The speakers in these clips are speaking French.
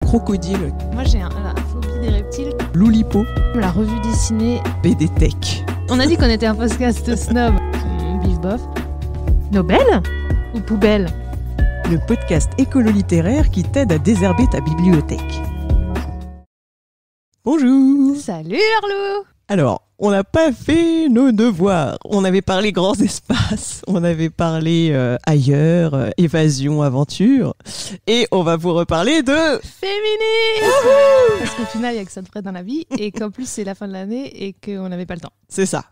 crocodile. Moi j'ai la phobie des reptiles. Loulipo. La revue dessinée. BD Tech. On a dit qu'on était un podcast snob. Bif bof. Nobel ou poubelle? Le podcast écolo-littéraire qui t'aide à désherber ta bibliothèque. Bonjour. Salut Arlo. Alors, on n'a pas fait nos devoirs. On avait parlé grands espaces, on avait parlé ailleurs, évasion, aventure. Et on va vous reparler de... féminisme. Parce qu'au final, il n'y a que ça de près dans la vie. Et qu'en plus, c'est la fin de l'année et qu'on n'avait pas le temps. C'est ça.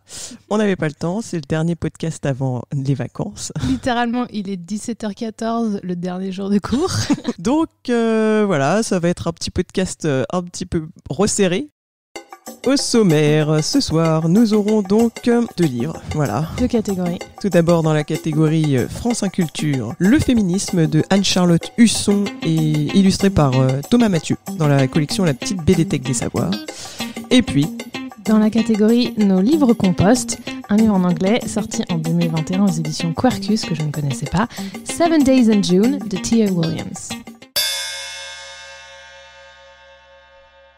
On n'avait pas le temps. C'est le dernier podcast avant les vacances. Littéralement, il est 17h14, le dernier jour de cours. Donc, voilà, ça va être un petit podcast un petit peu resserré. Au sommaire, ce soir, nous aurons donc 2 livres, voilà. 2 catégories. Tout d'abord dans la catégorie France Inculture, Le féminisme de Anne-Charlotte Husson et illustré par Thomas Mathieu dans la collection La Petite BD Tech des Savoirs. Et puis, dans la catégorie Nos livres compost, un livre en anglais sorti en 2021 aux éditions Quercus que je ne connaissais pas, 7 Days in June de T.A. Williams.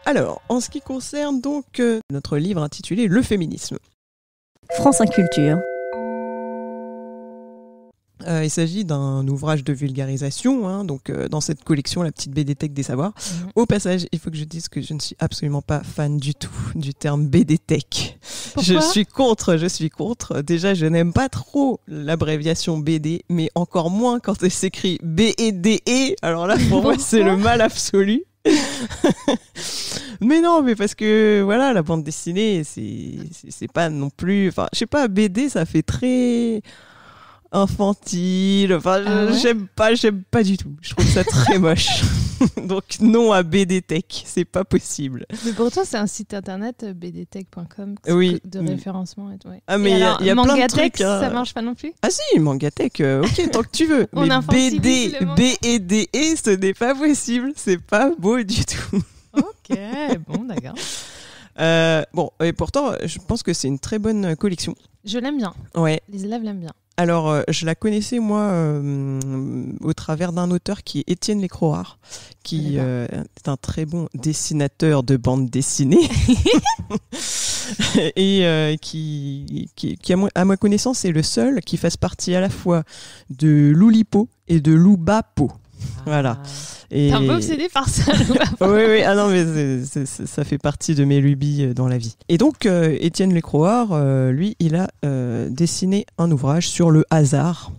Alors, en ce qui concerne donc notre livre intitulé Le féminisme. France Inculture. Il s'agit d'un ouvrage de vulgarisation, donc dans cette collection, la petite BD Tech des Savoirs. Au passage, il faut que je dise que je ne suis absolument pas fan du tout du terme BD Tech. Pourquoi ? Je suis contre. Déjà, je n'aime pas trop l'abréviation BD, mais encore moins quand elle s'écrit B-E-D-E. Alors là, pour moi, c'est le mal absolu. Mais non, mais parce que voilà, la bande dessinée, c'est pas non plus, enfin, je sais pas, BD, ça fait très infantile. Enfin, j'aime pas du tout. Je trouve ça très moche. Donc non à BD Tech, c'est pas possible. Mais pour toi, c'est un site internet bdtech.com oui. de référencement et tout. Ouais. Ah mais il y a plein de Mangatech, trucs. Ça marche pas non plus. Ah si, Mangatech, ok, tant que tu veux. On mais infantilise BD, le manga. B-E-D-E, ce n'est pas possible. C'est pas beau du tout. Ok, bon, d'accord. Bon, et pourtant, je pense que c'est une très bonne collection. Je l'aime bien. Ouais. Les élèves l'aiment bien. Alors, je la connaissais, moi, au travers d'un auteur qui est Étienne Lécroard, qui est un très bon dessinateur de bande dessinée. Et qui à ma connaissance, est le seul qui fasse partie à la fois de Loulipo et de Loubapo. Voilà. T'es un peu obsédé par ça. Oui. Ah non, mais ça fait partie de mes lubies dans la vie. Et donc, Étienne Lécroard, lui, il a dessiné un ouvrage sur le hasard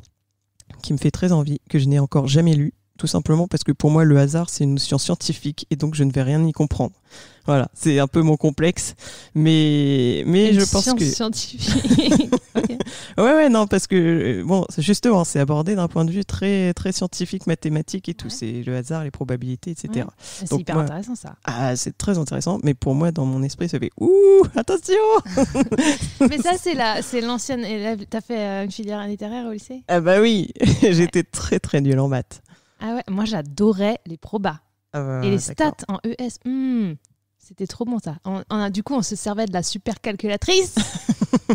qui me fait très envie, que je n'ai encore jamais lu, tout simplement parce que pour moi, le hasard, c'est une notion scientifique et donc je ne vais rien y comprendre. Voilà, c'est un peu mon complexe, mais je pense que... scientifique. Okay. Ouais, non, parce que, bon, justement, c'est abordé d'un point de vue très, très scientifique, mathématique et tout. Ouais. C'est le hasard, les probabilités, etc. Ouais. C'est donc, hyper intéressant, ça. Ah, c'est très intéressant, mais pour moi, dans mon esprit, ça fait « Ouh, attention !» Mais ça, c'est l'ancienne élève. T'as fait une filière littéraire au lycée ? Ah bah oui, j'étais très, très nulle en maths. Ah ouais, moi, j'adorais les probas. Et les stats en ES. C'était trop bon ça. Du coup, on se servait de la super calculatrice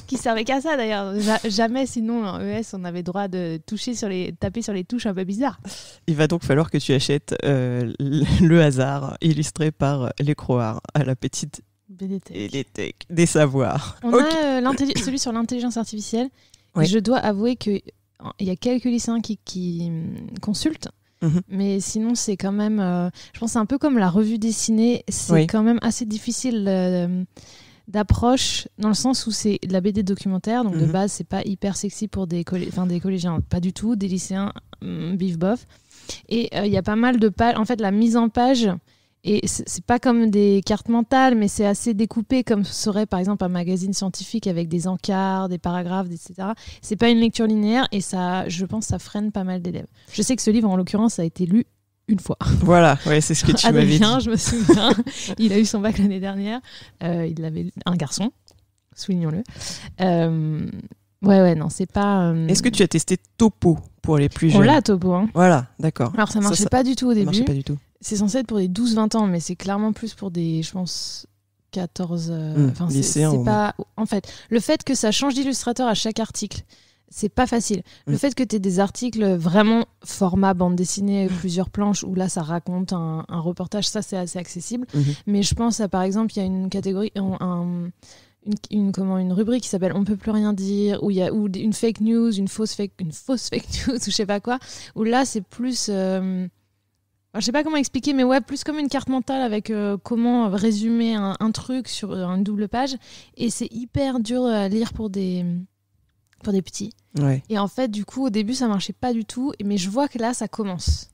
qui servait qu'à ça d'ailleurs. Jamais sinon en ES, on avait droit de taper sur les touches un peu bizarres. Il va donc falloir que tu achètes le hasard illustré par Lécroard à la petite BD Tech des Savoirs. On a celui sur l'intelligence artificielle. Ouais. Et je dois avouer qu'il y a quelques lycéens qui consultent. Mais sinon, c'est quand même... je pense que c'est un peu comme la revue dessinée. C'est quand même assez difficile d'approche, dans le sens où c'est de la BD documentaire. Donc, de base, c'est pas hyper sexy pour des collégiens. Pas du tout. Des lycéens, bif bof. Et il y a pas mal de pages. En fait, la mise en page... Et c'est pas comme des cartes mentales, mais c'est assez découpé comme serait par exemple un magazine scientifique avec des encarts, des paragraphes, etc. C'est pas une lecture linéaire et ça, je pense, ça freine pas mal d'élèves. Je sais que ce livre, en l'occurrence, a été lu une fois. Voilà, ouais, c'est ce que tu m'avais dit. Je me souviens, il a eu son bac l'année dernière. Il avait un garçon, soulignons-le. Ouais, non, c'est pas... Est-ce que tu as testé Topo pour les plus jeunes ? On l'a, Topo. Hein. Voilà, d'accord. Alors, ça marchait pas du tout au début. Ça marchait pas du tout. C'est censé être pour des 12-20 ans, mais c'est clairement plus pour des, je pense, 14... lycéens. C'est pas... En fait, le fait que ça change d'illustrateur à chaque article, c'est pas facile. Le fait que tu aies des articles vraiment format bande dessinée, plusieurs planches, où là ça raconte un reportage, ça c'est assez accessible. Mais je pense à, par exemple, il y a une catégorie, une rubrique qui s'appelle On peut plus rien dire, ou une fake news, une fausse fake news, ou je sais pas quoi, où là c'est plus... je sais pas comment expliquer, mais ouais, plus comme une carte mentale avec comment résumer un truc sur une double page. Et c'est hyper dur à lire pour des petits. Ouais. Et en fait, du coup, au début, ça marchait pas du tout. Mais je vois que là, ça commence.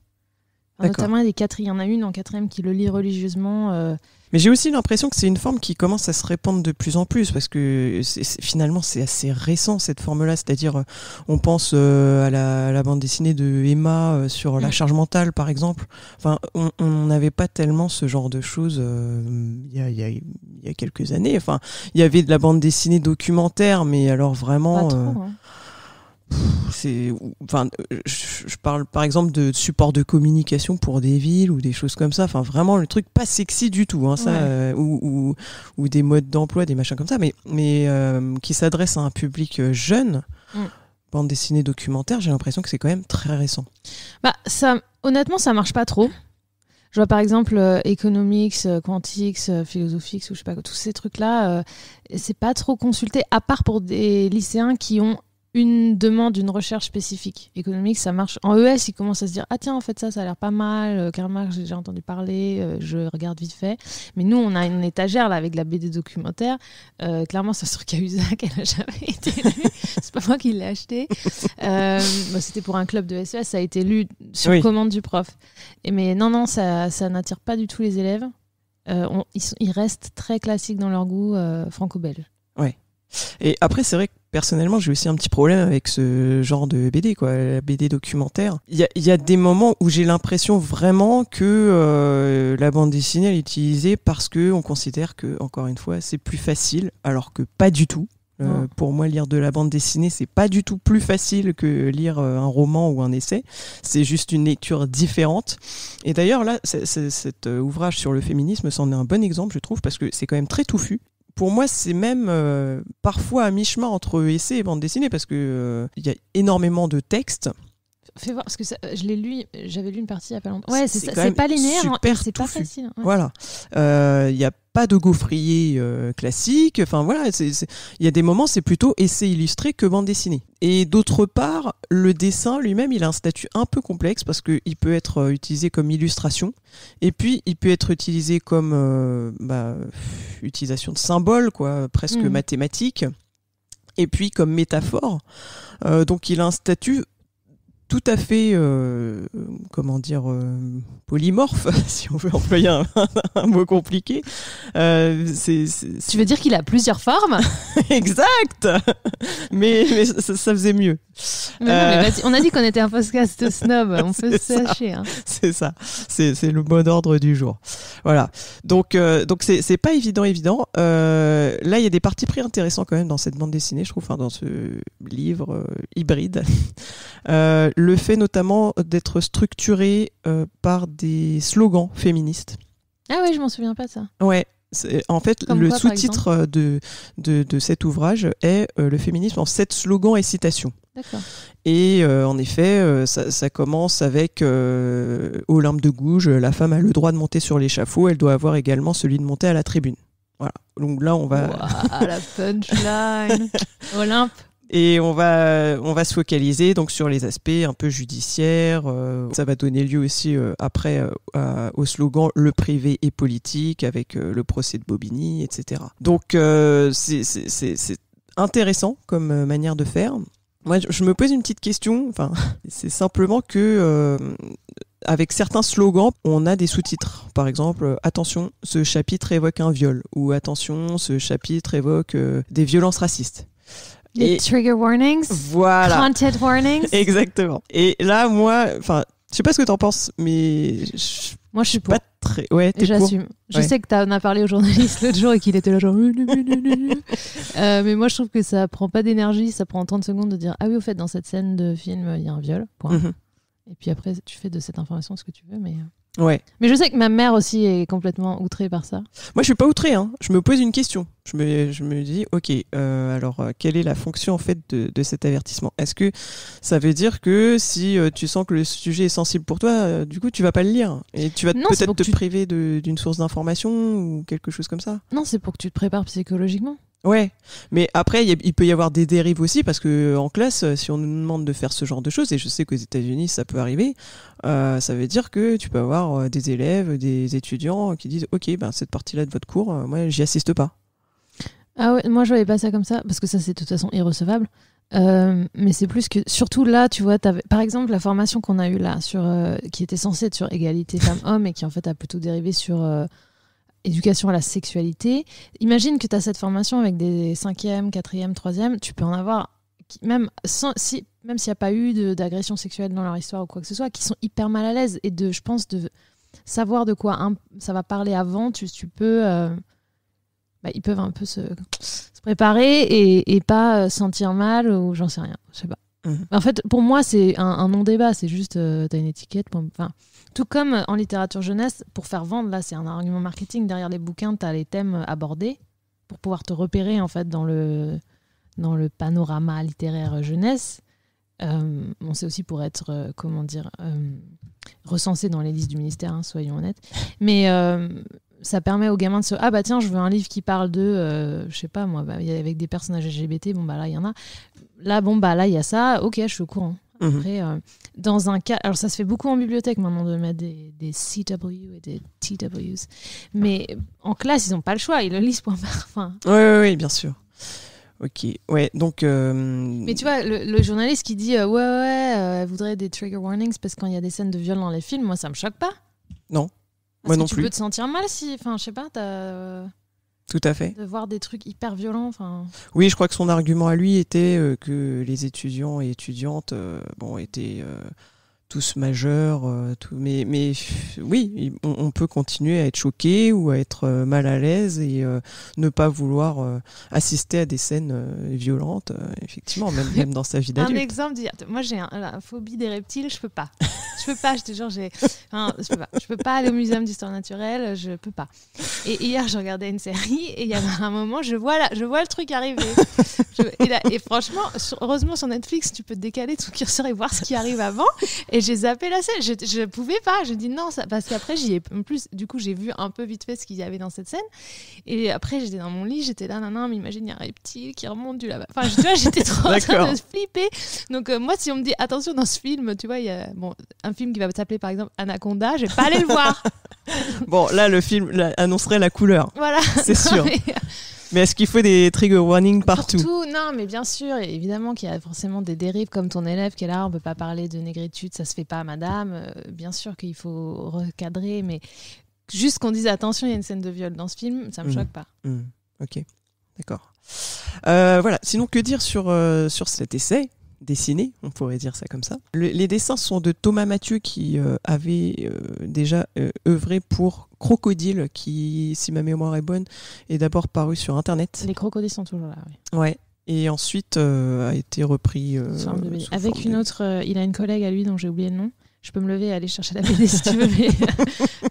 Notamment, il y en a une en 4e qui le lit religieusement. Mais j'ai aussi l'impression que c'est une forme qui commence à se répandre de plus en plus, parce que finalement, c'est assez récent, cette forme-là. C'est-à-dire, on pense à la bande dessinée de Emma sur la charge mentale, par exemple. Enfin, on n'avait pas tellement ce genre de choses il y a quelques années. Enfin, il y avait de la bande dessinée documentaire, mais alors vraiment... Pas trop, hein. Je parle par exemple de support de communication pour des villes ou des choses comme ça. Enfin, vraiment le truc pas sexy du tout, hein, ça, ou des modes d'emploi, des machins comme ça, mais qui s'adresse à un public jeune. Bande dessinée documentaire, j'ai l'impression que c'est quand même très récent. Honnêtement, ça marche pas trop. Je vois par exemple Economics, Quantix, Philosophix, ou je sais pas, tous ces trucs-là, c'est pas trop consulté, à part pour des lycéens qui ont une demande, une recherche spécifique. Économique, ça marche. En ES, ils commencent à se dire « Ah tiens, en fait, ça a l'air pas mal. Karl Marx, j'ai déjà entendu parler. Je regarde vite fait. » Mais nous, on a une étagère là avec la BD documentaire. Clairement, ça se trouve Cahuzac, elle n'a jamais été lue. C'est pas moi qui l'ai acheté. C'était pour un club de SES. Ça a été lu sur commande du prof. Mais non, ça n'attire pas du tout les élèves. Ils restent très classiques dans leur goût franco-belge. Ouais. Et après, c'est vrai que personnellement, j'ai aussi un petit problème avec ce genre de BD, quoi, la BD documentaire. Il y a des moments où j'ai l'impression vraiment que la bande dessinée elle est utilisée parce que on considère que, encore une fois, c'est plus facile, alors que pas du tout. Pour moi, lire de la bande dessinée, c'est pas du tout plus facile que lire un roman ou un essai. C'est juste une lecture différente. Et d'ailleurs, là, cet ouvrage sur le féminisme, c'en est un bon exemple, je trouve, parce que c'est quand même très touffu. Pour moi, c'est même parfois à mi-chemin entre essai et bande dessinée, parce que y a énormément de textes. Fais voir, parce que je l'ai lu, j'avais lu une partie il y a pas longtemps. Ouais, c'est pas linéaire, c'est pas facile. Ouais. Voilà. Il n'y a pas de gaufrier classique. Enfin voilà, il y a des moments, c'est plutôt essai illustré que bande dessinée. Et d'autre part, le dessin lui-même, il a un statut un peu complexe parce qu'il peut être utilisé comme illustration. Et puis, il peut être utilisé comme utilisation de symboles, quoi, presque mathématique. Et puis, comme métaphore. Donc, il a un statut tout à fait, polymorphe, si on veut employer un mot compliqué. Tu veux dire qu'il a plusieurs formes ? Exact. Mais ça faisait mieux. Mais on a dit qu'on était un podcast snob, on peut se lâcher. Hein. C'est ça, c'est le mot d'ordre du jour. Voilà. Donc c'est pas évident. Là, il y a des partis pris intéressants quand même dans cette bande dessinée, je trouve, dans ce livre hybride. Le fait notamment d'être structuré par des slogans féministes. Ah ouais, je m'en souviens pas de ça. Ouais. En fait, comme le quoi, sous-titre de cet ouvrage est le féminisme en 7 slogans et citations. D'accord. Et en effet, ça commence avec Olympe de Gouges, la femme a le droit de monter sur l'échafaud, elle doit avoir également celui de monter à la tribune. Voilà. Donc là, on va... Wow, la punchline. Olympe. Et on va se focaliser donc sur les aspects un peu judiciaires. Ça va donner lieu aussi après au slogan « Le privé et politique » avec le procès de Bobigny, etc. Donc c'est intéressant comme manière de faire. Moi, je me pose une petite question. Enfin, c'est simplement que avec certains slogans, on a des sous-titres. Par exemple, attention, ce chapitre évoque un viol, ou attention, ce chapitre évoque des violences racistes. Les trigger warnings, voilà. Content warnings. Exactement. Et là, moi, je sais pas ce que t'en penses, mais moi, je suis pas très. Ouais, t'es j'assume. Je sais que t'en as parlé au journaliste l'autre jour et qu'il était là genre. Mais moi, je trouve que ça prend pas d'énergie. Ça prend 30 secondes de dire ah oui, au fait, dans cette scène de film, il y a un viol. Point. Et puis après, tu fais de cette information ce que tu veux, mais. Ouais. Mais je sais que ma mère aussi est complètement outrée par ça. Moi, je suis pas outrée. Hein. Je me pose une question. Je me dis, ok, alors quelle est la fonction en fait de cet avertissement ? Est-ce que ça veut dire que si tu sens que le sujet est sensible pour toi, du coup, tu vas pas le lire et tu vas peut-être te priver d'une source d'information ou quelque chose comme ça ? Non, c'est pour que tu te prépares psychologiquement. Ouais, mais après il peut y avoir des dérives aussi parce que en classe, si on nous demande de faire ce genre de choses, et je sais qu'aux États-Unis ça peut arriver, ça veut dire que tu peux avoir des élèves, des étudiants qui disent ok, ben cette partie-là de votre cours, moi j'y assiste pas. Ah ouais, moi je voyais pas ça comme ça parce que ça c'est de toute façon irrecevable. Mais c'est plus que surtout là, tu vois, par exemple la formation qu'on a eue là sur qui était censée être sur égalité femmes-hommes et qui en fait a plutôt dérivé sur éducation à la sexualité. Imagine que tu as cette formation avec des 5e, 4e, 3e, tu peux en avoir même s'il n'y a pas eu d'agression sexuelle dans leur histoire ou quoi que ce soit, qui sont hyper mal à l'aise et je pense de savoir de quoi ça va parler avant, tu peux ils peuvent un peu se préparer et pas sentir mal ou j'en sais rien, je sais pas. En fait, pour moi, c'est un non-débat, c'est juste t'as une étiquette. Tout comme en littérature jeunesse, pour faire vendre, là, c'est un argument marketing. Derrière les bouquins, t'as les thèmes abordés pour pouvoir te repérer en fait dans le panorama littéraire jeunesse. C'est aussi pour être, recensé dans les listes du ministère, hein, soyons honnêtes. Mais ça permet aux gamins de se ah bah tiens, je veux un livre qui parle de je sais pas moi, avec des personnages LGBT, là il y en a. Là là il y a ça, ok, je suis au courant. Après dans un cas, alors ça se fait beaucoup en bibliothèque maintenant de mettre des CW et des TWs, mais en classe ils ont pas le choix, ils le lisent pour faire. Oui, bien sûr. Ok, ouais, donc. Mais tu vois, le journaliste qui dit elle voudrait des trigger warnings parce qu'il y a des scènes de viol dans les films, moi ça me choque pas. Non. Parce moi non que tu plus. peux te sentir mal si, je sais pas, Tout à fait. De voir des trucs hyper violents. Oui, je crois que son argument à lui était que les étudiants et étudiantes étaient tous majeurs, mais oui, on peut continuer à être choqué ou à être mal à l'aise et ne pas vouloir assister à des scènes violentes, effectivement, même dans sa vie d'adulte. Un exemple, moi j'ai la phobie des reptiles, je peux pas. Je peux pas aller au muséum d'histoire naturelle, je peux pas. Et hier, je regardais une série et il y avait un moment, je vois le truc arriver. Et franchement, heureusement sur Netflix, tu peux te décaler tout curseur et voir ce qui arrive avant. Et j'ai zappé la scène. Je pouvais pas. Je dis non, parce qu'après, en plus, du coup, j'ai vu un peu vite fait ce qu'il y avait dans cette scène. Et après, j'étais dans mon lit, j'étais là, mais imagine, il y a un reptile qui remonte du là-bas. Tu vois, j'étais trop en train de flipper. Donc, moi, si on me dit attention dans ce film, tu vois, il y a un film qui va s'appeler par exemple Anaconda, je vais pas aller le voir. Bon, là, le film annoncerait la couleur. Voilà. C'est sûr. Mais est-ce qu'il faut des trigger warnings partout ? Non, mais bien sûr, évidemment qu'il y a forcément des dérives comme ton élève qui est là, on ne peut pas parler de négritude, ça se fait pas, madame. Bien sûr qu'il faut recadrer, mais juste qu'on dise attention, il y a une scène de viol dans ce film, ça me choque pas. Ok, d'accord. Voilà. Sinon, que dire sur cet essai dessiné, on pourrait dire ça comme ça. Les dessins sont de Thomas Mathieu qui avait déjà œuvré pour Crocodile, qui, si ma mémoire est bonne, est d'abord paru sur Internet. Les crocodiles sont toujours là, oui. Ouais. Et ensuite a été repris avec une autre. Il a une collègue à lui dont j'ai oublié le nom. Je peux me lever et aller chercher la BD si tu veux. Mais...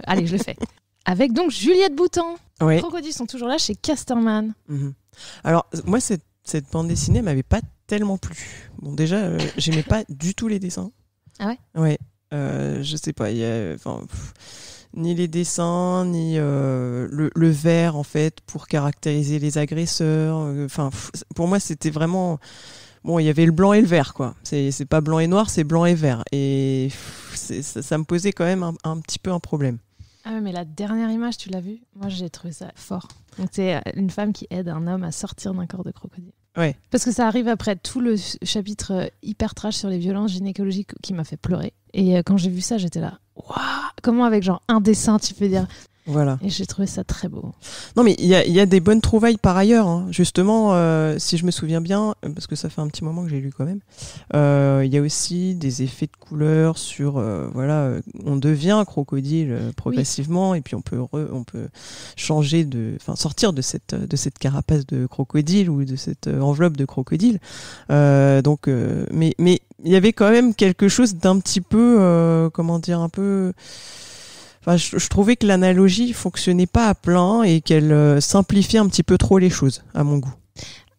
Allez, je le fais. Avec donc Juliette Boutan. Ouais. Les crocodiles sont toujours là chez Casterman. Alors, moi, cette bande dessinée m'avait pas tellement plu. Bon, déjà, j'aimais pas du tout les dessins. Ah ouais ? Ouais. Je sais pas, ni les dessins, ni le vert, en fait, pour caractériser les agresseurs. Pour moi, c'était vraiment... Bon, il y avait le blanc et le vert, quoi. C'est pas blanc et noir, c'est blanc et vert. Et ça me posait quand même un petit peu un problème. Ah ouais, mais la dernière image, tu l'as vue ? Moi, j'ai trouvé ça fort. Donc, c'est une femme qui aide un homme à sortir d'un corps de crocodile. Ouais. Parce que ça arrive après tout le chapitre hyper trash sur les violences gynécologiques qui m'a fait pleurer. Et quand j'ai vu ça, j'étais là, waouh, comment avec genre un dessin, tu peux dire. Voilà. Et j'ai trouvé ça très beau. Non, mais il y a des bonnes trouvailles par ailleurs. Hein. Justement, si je me souviens bien, parce que ça fait un petit moment que j'ai lu quand même, il y a aussi des effets de couleur sur, on devient un crocodile progressivement, oui. Et puis on peut changer sortir de cette carapace de crocodile ou de cette enveloppe de crocodile. Mais il y avait quand même quelque chose d'un petit peu, un peu Enfin, je trouvais que l'analogie fonctionnait pas à plein et qu'elle simplifiait un petit peu trop les choses, à mon goût.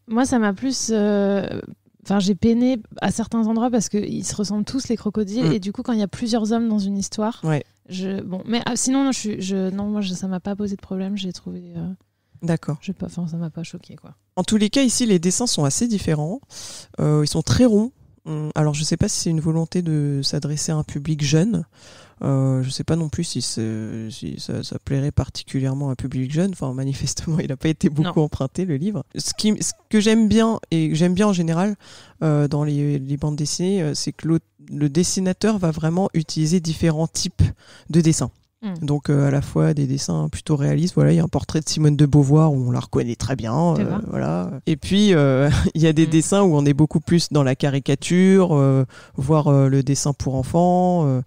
Moi, ça m'a plus... j'ai peiné à certains endroits parce qu'ils se ressemblent tous, les crocodiles, et du coup, quand il y a plusieurs hommes dans une histoire... Ouais. Sinon, moi, ça m'a pas posé de problème, j'ai trouvé... D'accord. Ça m'a pas choqué, quoi. En tous les cas, ici, les dessins sont assez différents. Ils sont très ronds. Alors, je sais pas si c'est une volonté de s'adresser à un public jeune. Je sais pas non plus si ça plairait particulièrement à un public jeune. Enfin, manifestement, il n'a pas été beaucoup emprunté, le livre. Ce que j'aime bien, et que j'aime bien en général dans les bandes dessinées, c'est que le dessinateur va vraiment utiliser différents types de dessins. Donc à la fois des dessins plutôt réalistes, voilà, il y a un portrait de Simone de Beauvoir où on la reconnaît très bien, voilà. Et puis il y a des dessins où on est beaucoup plus dans la caricature, voire le dessin pour enfants,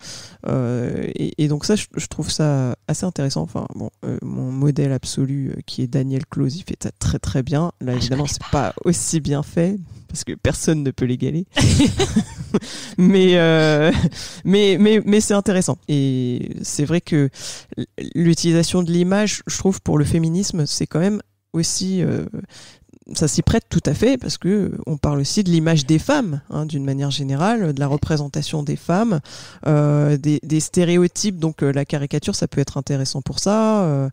et donc ça je trouve ça assez intéressant. Enfin bon, mon modèle absolu qui est Daniel Close, il fait ça très très bien. Là évidemment c'est pas aussi bien fait parce que personne ne peut l'égaler. mais c'est intéressant. Et c'est vrai que l'utilisation de l'image, je trouve, pour le féminisme, c'est quand même aussi... ça s'y prête tout à fait parce que on parle aussi de l'image des femmes, d'une manière générale, de la représentation des femmes, des stéréotypes. Donc la caricature, ça peut être intéressant pour ça.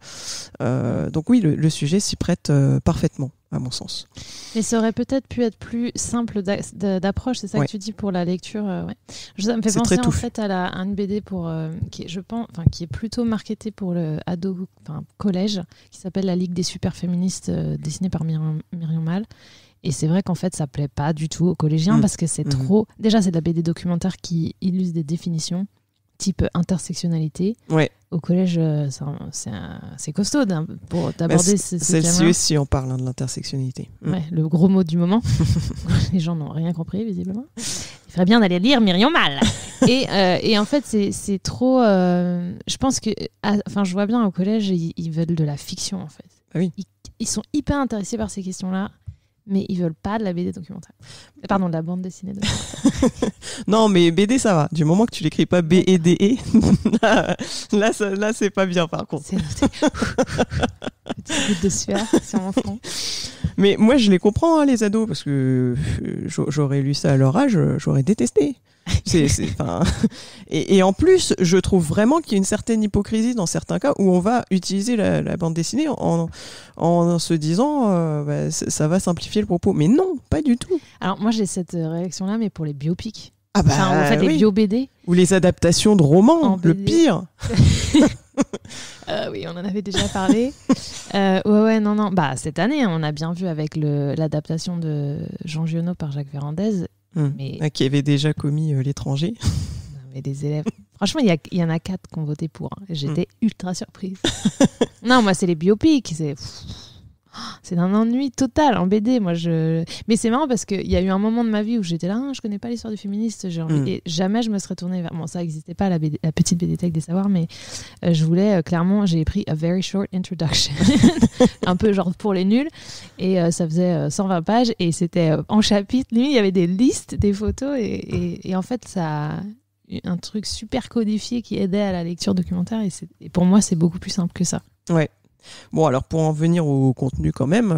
Donc oui, le sujet s'y prête parfaitement, à mon sens. Mais ça aurait peut-être pu être plus simple d'approche, c'est ça que tu dis pour la lecture. Ça me fait penser en fait à une BD qui est plutôt marketée pour le collège, qui s'appelle La Ligue des super féministes, dessinée par Myriam Mal. Et c'est vrai qu'en fait ça plaît pas du tout aux collégiens parce que c'est trop... Déjà c'est de la BD documentaire qui illustre des définitions type intersectionnalité. Ouais. Au collège, c'est costaud pour d'aborder ce thème-là. Celle-ci aussi, on parle de l'intersectionnalité. Ouais, le gros mot du moment. Les gens n'ont rien compris, visiblement. Il ferait bien d'aller lire Myriam Mal. Et en fait, c'est trop... je pense que... je vois bien au collège, ils veulent de la fiction, en fait. Ah oui. Ils sont hyper intéressés par ces questions-là, mais ils veulent pas de la BD documentaire. Pardon, de la bande dessinée documentaire. Non, mais BD, ça va. Du moment que tu l'écris pas B-E-D-E, là, c'est pas bien, par contre. C'est noté. Petite goutte de sueur sur mon front. Mais moi, je les comprends, les ados, parce que j'aurais lu ça à leur âge, j'aurais détesté. Et en plus, je trouve vraiment qu'il y a une certaine hypocrisie dans certains cas où on va utiliser la bande dessinée en se disant ça va simplifier le propos. Mais non, pas du tout. Alors moi j'ai cette réaction-là, mais pour les biopics. Ah bah, les bio-BD. Ou les adaptations de romans, le pire. Oui, on en avait déjà parlé. Non. Bah, cette année, on a bien vu avec l'adaptation de Jean Giono par Jacques Ferrandez. Qui avait déjà commis L'étranger. Non, mais des élèves. Franchement, il y en a 4 qui ont voté pour. J'étais ultra surprise. Non, moi, c'est les biopics. C'est un ennui total en BD. Mais c'est marrant parce qu'il y a eu un moment de ma vie où j'étais là, je connais pas l'histoire du féministe. Et jamais je me serais tournée vers. Bon, ça n'existait pas, la petite BD-tech des savoirs, mais je voulais clairement, j'ai pris A Very Short Introduction. Un peu genre pour les nuls. Et ça faisait 120 pages et c'était en chapitre. Limite, il y avait des listes, des photos. Et en fait, ça a un truc super codifié qui aidait à la lecture documentaire. Et pour moi, c'est beaucoup plus simple que ça. Ouais. Bon, alors pour en venir au contenu quand même,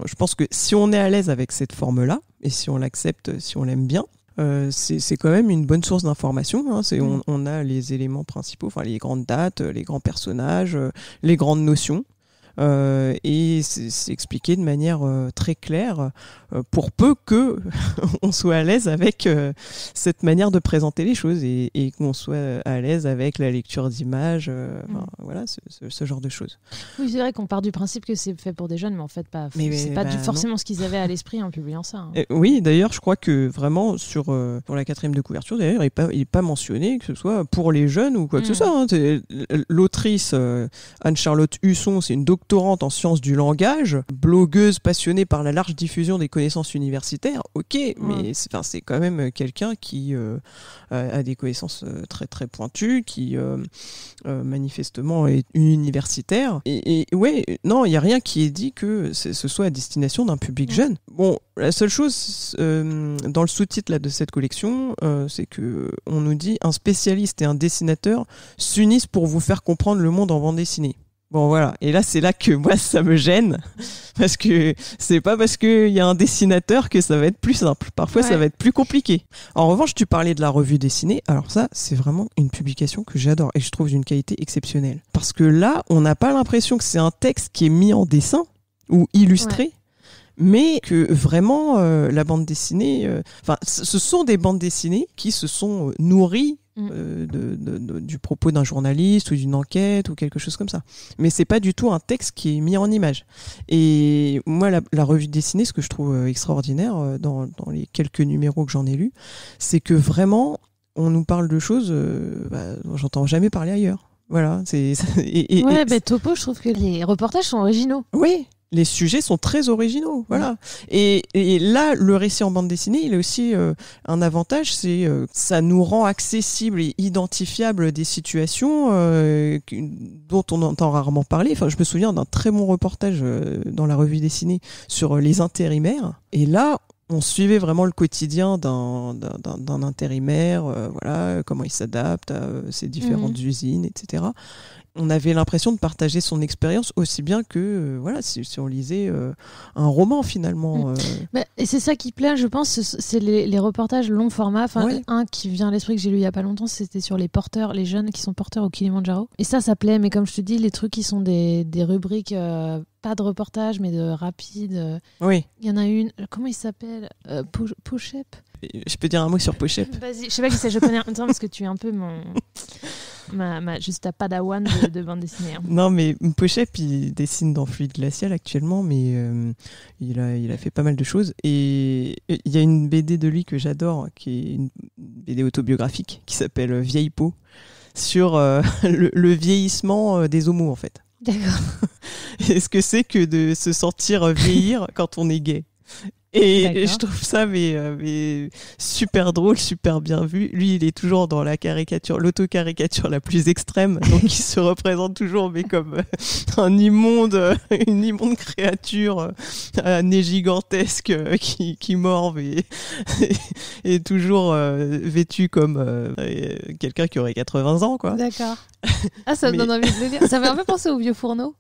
je pense que si on est à l'aise avec cette forme-là, et si on l'accepte, si on l'aime bien, c'est quand même une bonne source d'information. On a les éléments principaux, enfin les grandes dates, les grands personnages, les grandes notions. Et c'est expliqué de manière très claire pour peu que on soit à l'aise avec cette manière de présenter les choses et qu'on soit à l'aise avec la lecture d'images, voilà, ce genre de choses. Oui, c'est vrai qu'on part du principe que c'est fait pour des jeunes, mais en fait pas. C'est pas forcément ce qu'ils avaient à l'esprit en publiant ça. Oui, d'ailleurs, je crois que vraiment pour la 4e de couverture, d'ailleurs, il n'est pas mentionné que ce soit pour les jeunes ou quoi que ce soit. L'autrice Anne-Charlotte Husson, c'est une docteure doctorante en sciences du langage, blogueuse passionnée par la large diffusion des connaissances universitaires, mais c'est quand même quelqu'un qui a des connaissances très très pointues, qui manifestement est universitaire. Et non, il n'y a rien qui est dit que ce soit à destination d'un public jeune. Bon, la seule chose dans le sous-titre là, de cette collection, c'est que on nous dit un spécialiste et un dessinateur s'unissent pour vous faire comprendre le monde en bande dessinée. Bon voilà, et là c'est là que moi ça me gêne, parce que c'est pas parce qu'il y a un dessinateur que ça va être plus simple, parfois ça va être plus compliqué. En revanche, tu parlais de la revue dessinée, alors ça c'est vraiment une publication que j'adore et je trouve d'une qualité exceptionnelle. Parce que là, on n'a pas l'impression que c'est un texte qui est mis en dessin ou illustré, mais que vraiment la bande dessinée, ce sont des bandes dessinées qui se sont nourries du propos d'un journaliste ou d'une enquête ou quelque chose comme ça. Mais c'est pas du tout un texte qui est mis en image. Et moi, la revue dessinée, ce que je trouve extraordinaire dans les quelques numéros que j'en ai lus, c'est que vraiment, on nous parle de choses dont j'entends jamais parler ailleurs. Voilà. Topo, je trouve que les reportages sont originaux. Oui. Les sujets sont très originaux, voilà. Et là, le récit en bande dessinée, il a aussi un avantage, c'est ça nous rend accessible et identifiable des situations dont on entend rarement parler. Enfin, je me souviens d'un très bon reportage dans la revue dessinée sur les intérimaires. Et là, on suivait vraiment le quotidien d'un intérimaire, comment il s'adapte à ces différentes usines, etc. On avait l'impression de partager son expérience aussi bien que si on lisait un roman finalement. Et c'est ça qui plaît, je pense, c'est les reportages long format. Un qui vient à l'esprit que j'ai lu il y a pas longtemps, c'était sur les jeunes qui sont porteurs au Kilimandjaro. Et ça plaît, mais comme je te dis, les trucs qui sont des rubriques, pas de reportage, mais de rapide. Oui. Il y en a une, comment il s'appelle Pochep. Je peux dire un mot sur Pochep. Vas-y, je sais pas qui c'est, je connais en même temps parce que tu es un peu juste ta padawan de bande dessinée. Hein. Non, mais Pochep, il dessine dans Fluide Glacial actuellement, mais il a fait pas mal de choses. Et il y a une BD de lui que j'adore, qui est une BD autobiographique, qui s'appelle Vieille peau, sur le vieillissement des homos, en fait. D'accord. Et ce que c'est que de se sentir vieillir quand on est gay. Et je trouve ça mais super drôle, super bien vu. Lui, il est toujours dans la caricature, l'autocaricature la plus extrême, donc il se représente toujours mais comme une immonde créature à nez gigantesque qui morve et toujours vêtu comme quelqu'un qui aurait 80 ans, quoi. D'accord. Ah, ça me donne envie de le lire. Ça fait un peu penser au Vieux Fourneau.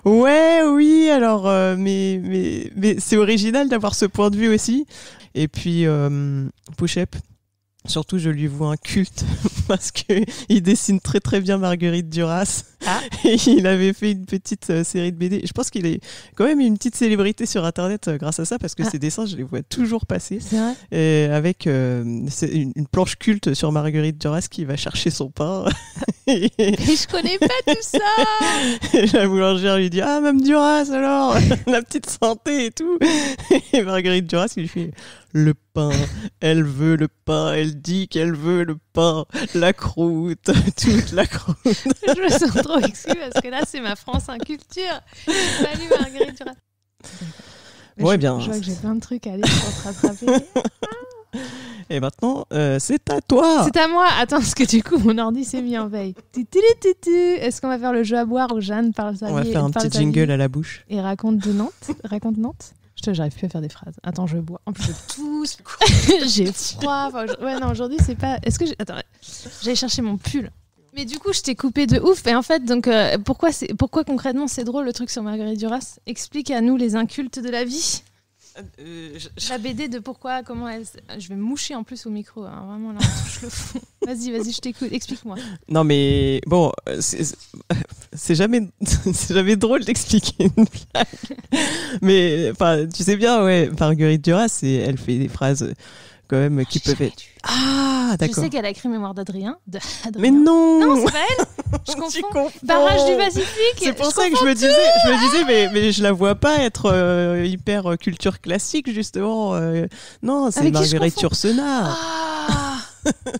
Oui, alors mais c'est original d'avoir ce point de vue aussi. Et puis Pochep, surtout je lui vois un culte parce que il dessine très très bien Marguerite Duras. Et il avait fait une petite série de BD. Je pense qu'il est quand même une petite célébrité sur internet grâce à ça, parce que ses dessins, je les vois toujours passer. C'est vrai. Et avec une planche culte sur Marguerite Duras qui va chercher son pain. Et je connais pas tout ça. Et la boulangère lui dit: ah, Mme Duras, alors la petite santé et tout. Et Marguerite Duras, il lui fait: le pain, elle veut le pain, elle dit qu'elle veut le pain, la croûte, toute la croûte. Je me sens trop exclue parce que là, c'est ma France Inculture. Salut Marguerite Duras. Bien. Je vois que j'ai plein de trucs à lire pour te rattraper. Et maintenant, c'est à toi. C'est à moi. Attends, parce que du coup, mon ordi s'est mis en veille. Est-ce qu'on va faire le jeu à boire où Jeanne parle sa vie? On va faire un petit jingle à la bouche. Et raconte Nantes. J'arrive plus à faire des phrases. Attends, je bois. En plus, je tousse. J'ai froid. Aujourd'hui, c'est pas... Est-ce que Attends, j'allais chercher mon pull. Mais du coup, je t'ai coupé de ouf. Et en fait, donc, pourquoi concrètement c'est drôle le truc sur Marguerite Duras? Explique à nous les incultes de la vie. La BD de comment elle... Je vais me moucher en plus au micro. Hein. Vraiment, là, on touche le fond. Vas-y, je t'écoute. Explique-moi. Non, mais bon, c'est jamais drôle d'expliquer une blague. Mais tu sais bien, Marguerite Duras, elle fait des phrases quand même qui peuvent être... Ah, d'accord. Je sais qu'elle a écrit Mémoire d'Adrien. Mais non. Non, c'est pas elle. Je confonds. Barrage du Pacifique. C'est pour ça que je me disais, mais je la vois pas être hyper culture classique, justement. Non, c'est Marguerite Yourcenar. Ah,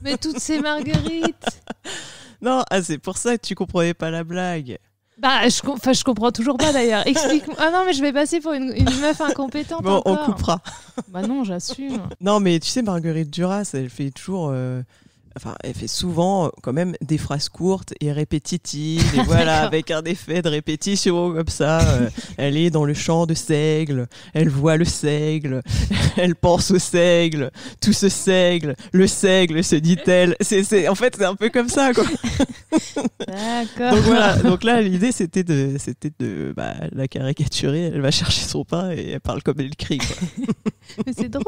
mais toutes ces Marguerites. Non, c'est pour ça que tu comprenais pas la blague. Je comprends toujours pas d'ailleurs. Explique-moi. Ah non, mais je vais passer pour une meuf incompétente. Bon, encore. on coupera. Bah non, j'assume. Non, mais tu sais, Marguerite Duras, elle fait toujours. Elle fait souvent quand même des phrases courtes et répétitives, et voilà, avec un effet de répétition comme ça. Elle est dans le champ de seigle, elle voit le seigle, elle pense au seigle, tout ce seigle, le seigle, se dit-elle. En fait, c'est un peu comme ça, quoi. D'accord. Donc voilà, donc là, l'idée, c'était de la caricaturer. Elle va chercher son pain et elle parle comme elle crie, quoi. Mais c'est drôle,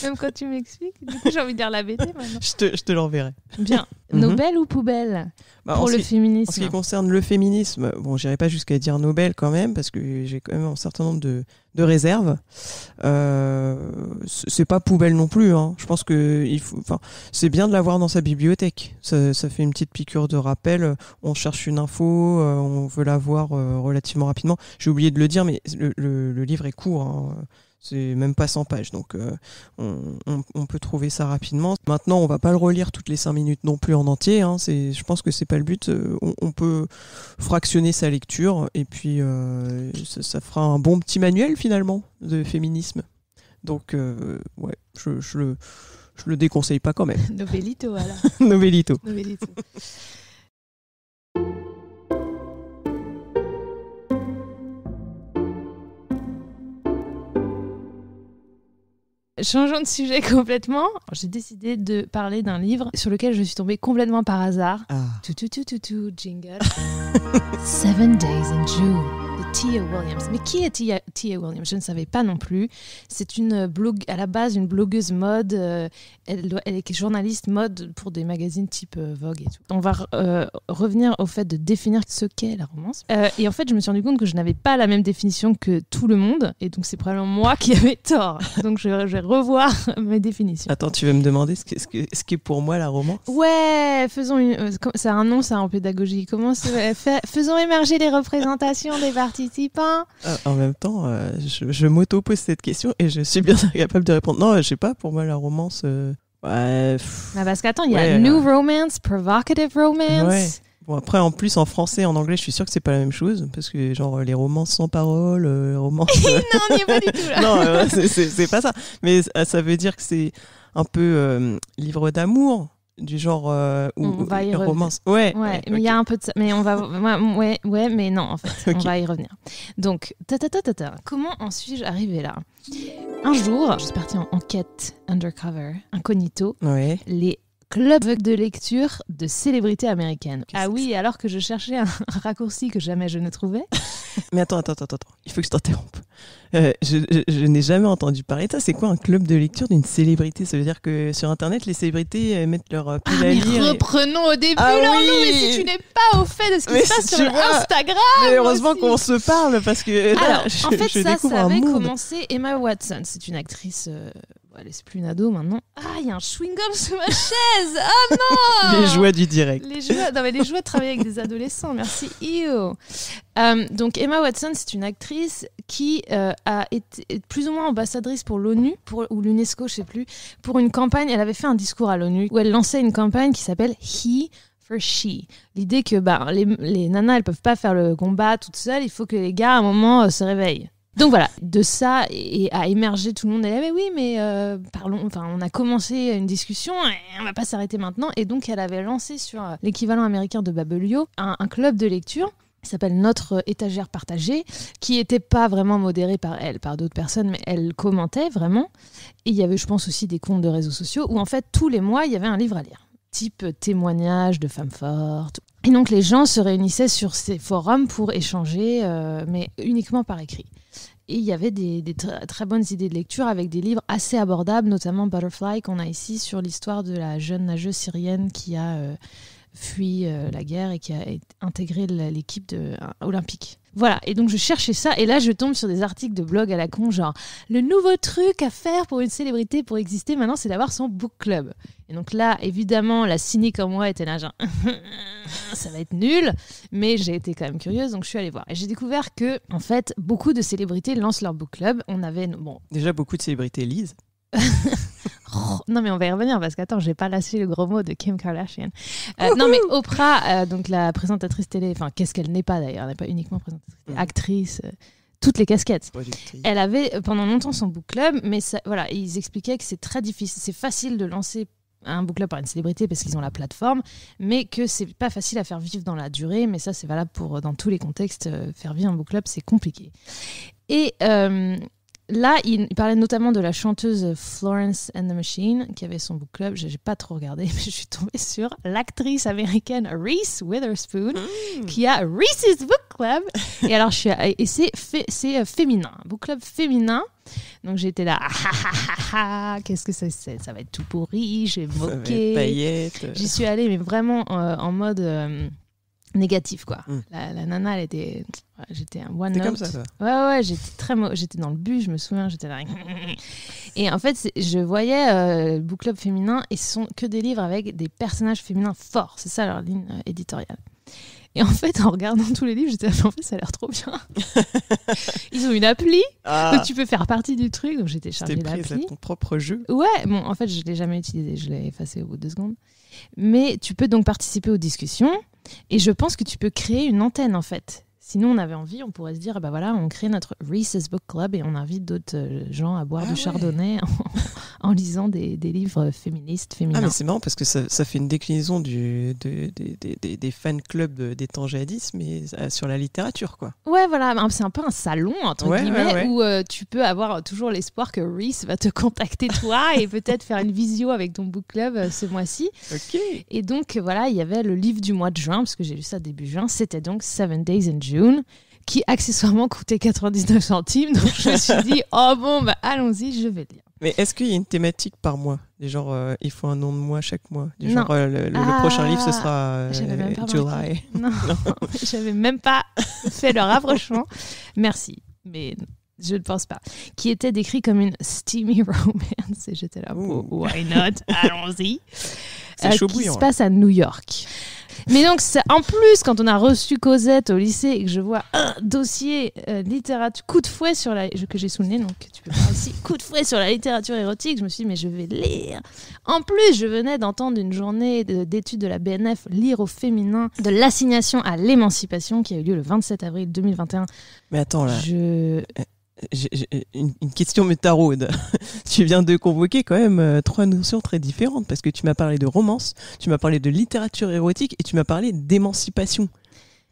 même quand tu m'expliques. Du coup, j'ai envie de lire la BD maintenant. Je te l'enverrai. Bien. Nobel ou poubelle pour le féminisme? En ce qui concerne le féminisme, bon, j'irai pas jusqu'à dire Nobel quand même, parce que j'ai quand même un certain nombre de réserves. C'est pas poubelle non plus, hein. Je pense que c'est bien de l'avoir dans sa bibliothèque. Ça fait une petite piqûre de rappel. On cherche une info, on veut la voir relativement rapidement. J'ai oublié de le dire, mais le livre est court, hein. C'est même pas 100 pages, donc on peut trouver ça rapidement. Maintenant, on va pas le relire toutes les 5 minutes non plus en entier, hein. Je pense que c'est pas le but. On peut fractionner sa lecture et puis ça fera un bon petit manuel finalement de féminisme. Donc ouais, je le déconseille pas quand même. Nobelito alors. Nobelito. Changeons de sujet complètement. J'ai décidé de parler d'un livre sur lequel je suis tombée complètement par hasard. Jingle. 7 Days in June de Tia Williams. Mais qui est Tia Williams? Je ne savais pas non plus. C'est à la base une blogueuse mode. Elle est journaliste mode pour des magazines type Vogue et tout. On va revenir au fait de définir ce qu'est la romance. Et en fait, je me suis rendu compte que je n'avais pas la même définition que tout le monde. Et donc, c'est probablement moi qui avais tort. Donc, je vais revoir mes définitions. Attends, tu veux me demander ce qu'est pour moi la romance? Ouais, c'est un nom, ça, en pédagogie. Faisons émerger les représentations des participants. En même temps, je m'auto-pose cette question et je suis bien incapable de répondre. Non, je sais pas, pour moi la romance... parce qu'attends, il y a New Romance, Provocative Romance... Ouais. Bon, après, en plus, en français et en anglais, je suis sûre que c'est pas la même chose. Parce que, genre, les romances sans parole, romances... non, on n'y est pas du tout, là. Non, c'est pas ça. Mais ça veut dire que c'est un peu livre d'amour, du genre... on va y romance. Ouais, mais il y a un peu de ça. Mais on va... Ouais, mais non, en fait. Okay. On va y revenir. Donc, comment en suis-je arrivée là? Un jour, je suis partie en enquête undercover, incognito. Ouais. Les club de lecture de célébrités américaines. Oui, alors que je cherchais un raccourci que jamais je ne trouvais. Mais attends. Il faut que je t'interrompe. Je n'ai jamais entendu parler de ça. C'est quoi un club de lecture d'une célébrité? Ça veut dire que sur Internet, les célébrités mettent leur pile à lire. Reprenons au début. Oui. Mais si tu n'es pas au fait de ce qui se passe sur Instagram. Mais heureusement qu'on se parle parce que là, alors, en fait, ça avait commencé. Emma Watson, c'est une actrice... elle est plus une ado maintenant. Il y a un chewing-gum sous ma chaise. Oh non. Les joies du direct. Les joies de travailler avec des adolescents. Merci. Donc Emma Watson, c'est une actrice qui a été plus ou moins ambassadrice pour l'ONU ou l'UNESCO, je sais plus, pour une campagne. Elle avait fait un discours à l'ONU où elle lançait une campagne qui s'appelle He for She. L'idée que les nanas, elles peuvent pas faire le combat toutes seules. Il faut que les gars à un moment se réveillent. Donc voilà, de ça a émergé, tout le monde est parlons, on a commencé une discussion et on va pas s'arrêter maintenant. Et donc elle avait lancé sur l'équivalent américain de Babelio un club de lecture qui s'appelle Notre étagère partagée, qui était pas vraiment modéré par d'autres personnes, mais elle commentait vraiment. Et il y avait, je pense, aussi des comptes de réseaux sociaux où en fait tous les mois il y avait un livre à lire, type témoignages de femmes fortes. Et donc les gens se réunissaient sur ces forums pour échanger, mais uniquement par écrit. Et il y avait des très bonnes idées de lecture avec des livres assez abordables, notamment Butterfly, qu'on a ici, sur l'histoire de la jeune nageuse syrienne qui a fui la guerre et qui a intégré l'équipe olympique. Voilà, et donc je cherchais ça, et là je tombe sur des articles de blog à la con, genre « Le nouveau truc à faire pour une célébrité pour exister maintenant, c'est d'avoir son book club ». Et donc là, évidemment, la cynique en moi était là, genre « Ça va être nul », mais j'ai été quand même curieuse, donc je suis allée voir. Et j'ai découvert que, en fait, beaucoup de célébrités lancent leur book club. On avait... Déjà, beaucoup de célébrités lisent. Oh, Non, mais on va y revenir parce qu'attends, j'ai pas lâché le gros mot de Kim Kardashian. Non, mais Oprah, donc la présentatrice télé, enfin, qu'est-ce qu'elle n'est pas d'ailleurs, elle n'est pas uniquement présentatrice télé, actrice, toutes les casquettes. Elle avait pendant longtemps son book club, mais ça, voilà, ils expliquaient que c'est très difficile, c'est facile de lancer un book club par une célébrité parce qu'ils ont la plateforme, mais que c'est pas facile à faire vivre dans la durée, mais ça c'est valable pour dans tous les contextes, faire vivre un book club c'est compliqué. Et là il parlait notamment de la chanteuse Florence and the Machine qui avait son book club, j'ai pas trop regardé mais je suis tombée sur l'actrice américaine Reese Witherspoon qui a Reese's Book Club et alors c'est féminin, book club féminin. Donc j'étais là, qu'est-ce que ça va être tout pourri, j'ai moqué. J'y suis allée, mais vraiment en mode négatif, quoi. La nana, elle était, j'étais un one note. Comme ça. Ouais, j'étais dans le bus, je me souviens, j'étais là. Et en fait, je voyais le book club féminin et ce sont que des livres avec des personnages féminins forts. C'est ça leur ligne éditoriale. Et en fait, en regardant tous les livres, j'étais là, en fait, ça a l'air trop bien. Ils ont une appli, donc tu peux faire partie du truc. Donc j'ai téléchargé l'appli. C'était ton propre jeu. Ouais, bon, en fait, je ne l'ai jamais utilisé, je l'ai effacé au bout de 2 secondes. Mais tu peux donc participer aux discussions et je pense que tu peux créer une antenne, en fait. Sinon, on avait envie, on pourrait se dire, bah voilà, on crée notre Reese's Book Club et on invite d'autres gens à boire du chardonnay en lisant des livres féministes, féminins. Ah, mais c'est marrant parce que ça fait une déclinaison des fan clubs des temps jadis, mais sur la littérature, quoi. Ouais, voilà, c'est un peu un salon, entre guillemets, où tu peux avoir toujours l'espoir que Reese va te contacter, toi, et peut-être faire une visio avec ton book club ce mois-ci. Ok. Et donc, voilà, il y avait le livre du mois de juin, parce que j'ai lu ça début juin, c'était donc 7 Days in June, qui accessoirement coûtait 99 centimes. Donc je me suis dit, oh bon, bah allons-y, je vais lire. Mais est-ce qu'il y a une thématique par mois ? Genre, il faut un nom de mois chaque mois. Genre, le prochain livre, ce sera July. Non, j'avais même pas fait le rapprochement. Merci, mais je ne pense pas. Qui était décrit comme une steamy romance. Et j'étais là, why not ? Allons-y. C'est chaud bouillant. Qui se passe à New York. Mais donc, en plus, quand on a reçu Cosette au lycée et que je vois un dossier littérature, coup de fouet sur que j'ai sous le nez, donc tu peux voir ici, coup de fouet sur la littérature érotique, je me suis dit, mais je vais lire. En plus, je venais d'entendre une journée d'études de la BNF lire au féminin de l'assignation à l'émancipation qui a eu lieu le 27 avril 2021. Mais attends, là. J'ai une question me taraude. Tu viens de convoquer quand même 3 notions très différentes parce que tu m'as parlé de romance, tu m'as parlé de littérature érotique et tu m'as parlé d'émancipation.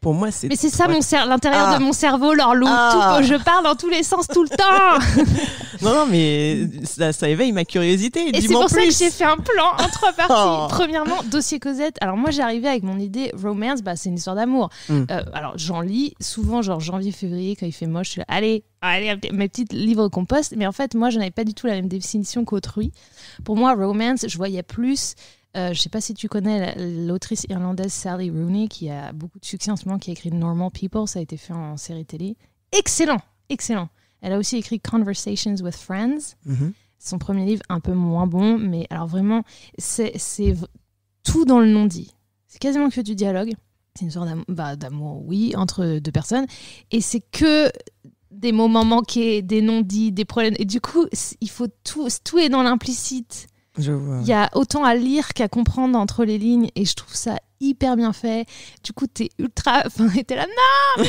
Pour moi, c'est... Mais c'est ça l'intérieur de mon cerveau, Laure-Lou. Je parle dans tous les sens tout le temps. Non, mais ça éveille ma curiosité. Et c'est pour ça que j'ai fait un plan en 3 parties. Premièrement, dossier Cosette. Alors moi, j'arrivais avec mon idée romance, c'est une histoire d'amour. Alors j'en lis souvent, genre janvier-février, quand il fait moche, je suis là, allez, mes petits livres compost. Mais en fait, moi, je n'avais pas du tout la même définition qu'autrui. Pour moi, romance, je voyais plus... je ne sais pas si tu connais l'autrice irlandaise Sally Rooney qui a beaucoup de succès en ce moment, qui a écrit Normal People, ça a été fait en série télé. Excellent. Elle a aussi écrit Conversations with Friends. Son premier livre, un peu moins bon, mais alors vraiment, c'est tout dans le non-dit. C'est quasiment que du dialogue. C'est une sorte d'amour, oui, entre 2 personnes. Et c'est que des moments manqués, des non-dits, des problèmes. Et du coup, il faut tout est dans l'implicite. Je vois. Il y a autant à lire qu'à comprendre entre les lignes et je trouve ça hyper bien fait. Du coup, t'es là, non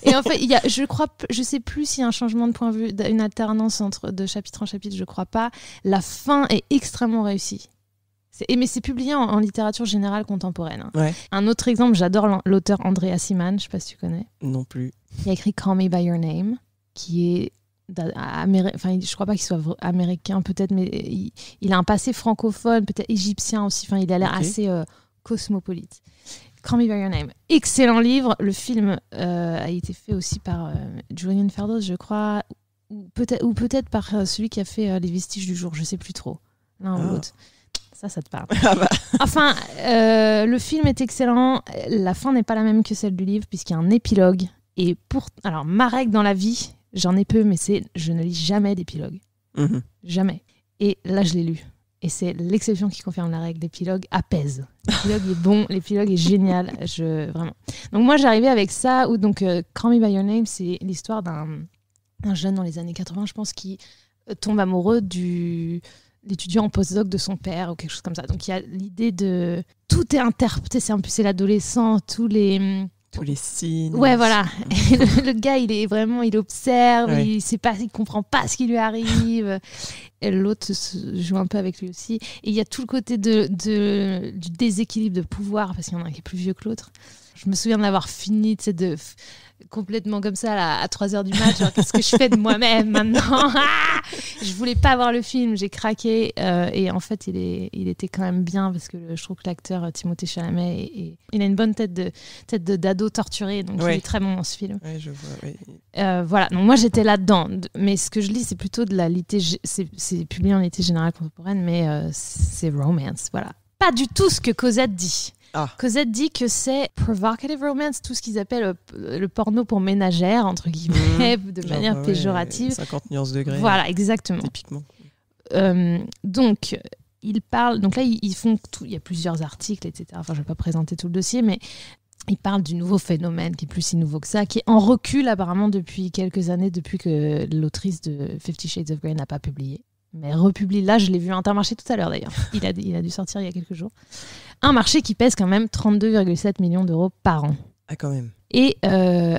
Et en fait, je sais plus s'il y a un changement de point de vue, une alternance de chapitre en chapitre, je crois pas. La fin est extrêmement réussie. Mais c'est publié en littérature générale contemporaine. Ouais. Un autre exemple, j'adore l'auteur Andrea Siman, je sais pas si tu connais. Non plus. Il a écrit Call Me By Your Name, qui est... je crois pas qu'il soit américain peut-être, mais il a un passé francophone, peut-être égyptien aussi, il a l'air assez cosmopolite. Call Me By Your Name, excellent livre. Le film a été fait aussi par Julian Ferdos, je crois, ou peut-être par celui qui a fait Les Vestiges du Jour, je sais plus trop, l'un ou l'autre. Ça te parle. Enfin, le film est excellent, la fin n'est pas la même que celle du livre puisqu'il y a un épilogue. Et alors ma règle dans la vie, j'en ai peu, mais je ne lis jamais d'épilogue. Jamais. Et là, je l'ai lu. Et c'est l'exception qui confirme la règle. L'épilogue apaise. L'épilogue est bon, l'épilogue est génial. Vraiment. Donc moi, j'arrivais avec ça, où donc Call Me By Your Name, c'est l'histoire d'un jeune dans les années 80, je pense, qui tombe amoureux l'étudiant en postdoc de son père ou quelque chose comme ça. Donc il y a l'idée de tout est interprété, c'est l'adolescent, tous les signes. Ouais, voilà. Et le gars, il observe, il comprend pas ce qui lui arrive. Et l'autre se joue un peu avec lui aussi. Et il y a tout le côté du déséquilibre de pouvoir, parce qu'il y en a un qui est plus vieux que l'autre. Je me souviens de l'avoir fini, complètement comme ça à 3h du mat, genre qu'est-ce que je fais de moi-même maintenant. Je voulais pas voir le film, j'ai craqué et en fait il était quand même bien parce que je trouve que l'acteur Timothée Chalamet il a une bonne tête d'ado torturé, donc il est très bon dans ce film. Ouais, je vois, oui. Voilà, donc moi j'étais là-dedans, mais ce que je lis c'est plutôt de la c'est publié en littérature générale contemporaine, mais c'est romance, voilà. Pas du tout ce que Cosette dit. Cosette dit que c'est provocative romance, tout ce qu'ils appellent le porno pour ménagères, entre guillemets, de manière péjorative. 50 nuances degrés. Voilà, exactement. Typiquement. Donc, ils parlent. Donc là, ils font tout. Il y a plusieurs articles, etc. Enfin, je ne vais pas présenter tout le dossier, mais ils parlent du nouveau phénomène qui est plus si nouveau que ça, qui est en recul apparemment depuis quelques années, depuis que l'autrice de 50 Shades of Grey n'a pas publié. Mais republie, là, je l'ai vu à Intermarché tout à l'heure d'ailleurs. Il a dû sortir il y a quelques jours. Un marché qui pèse quand même 32,7 millions d'euros par an. Ah, quand même. Et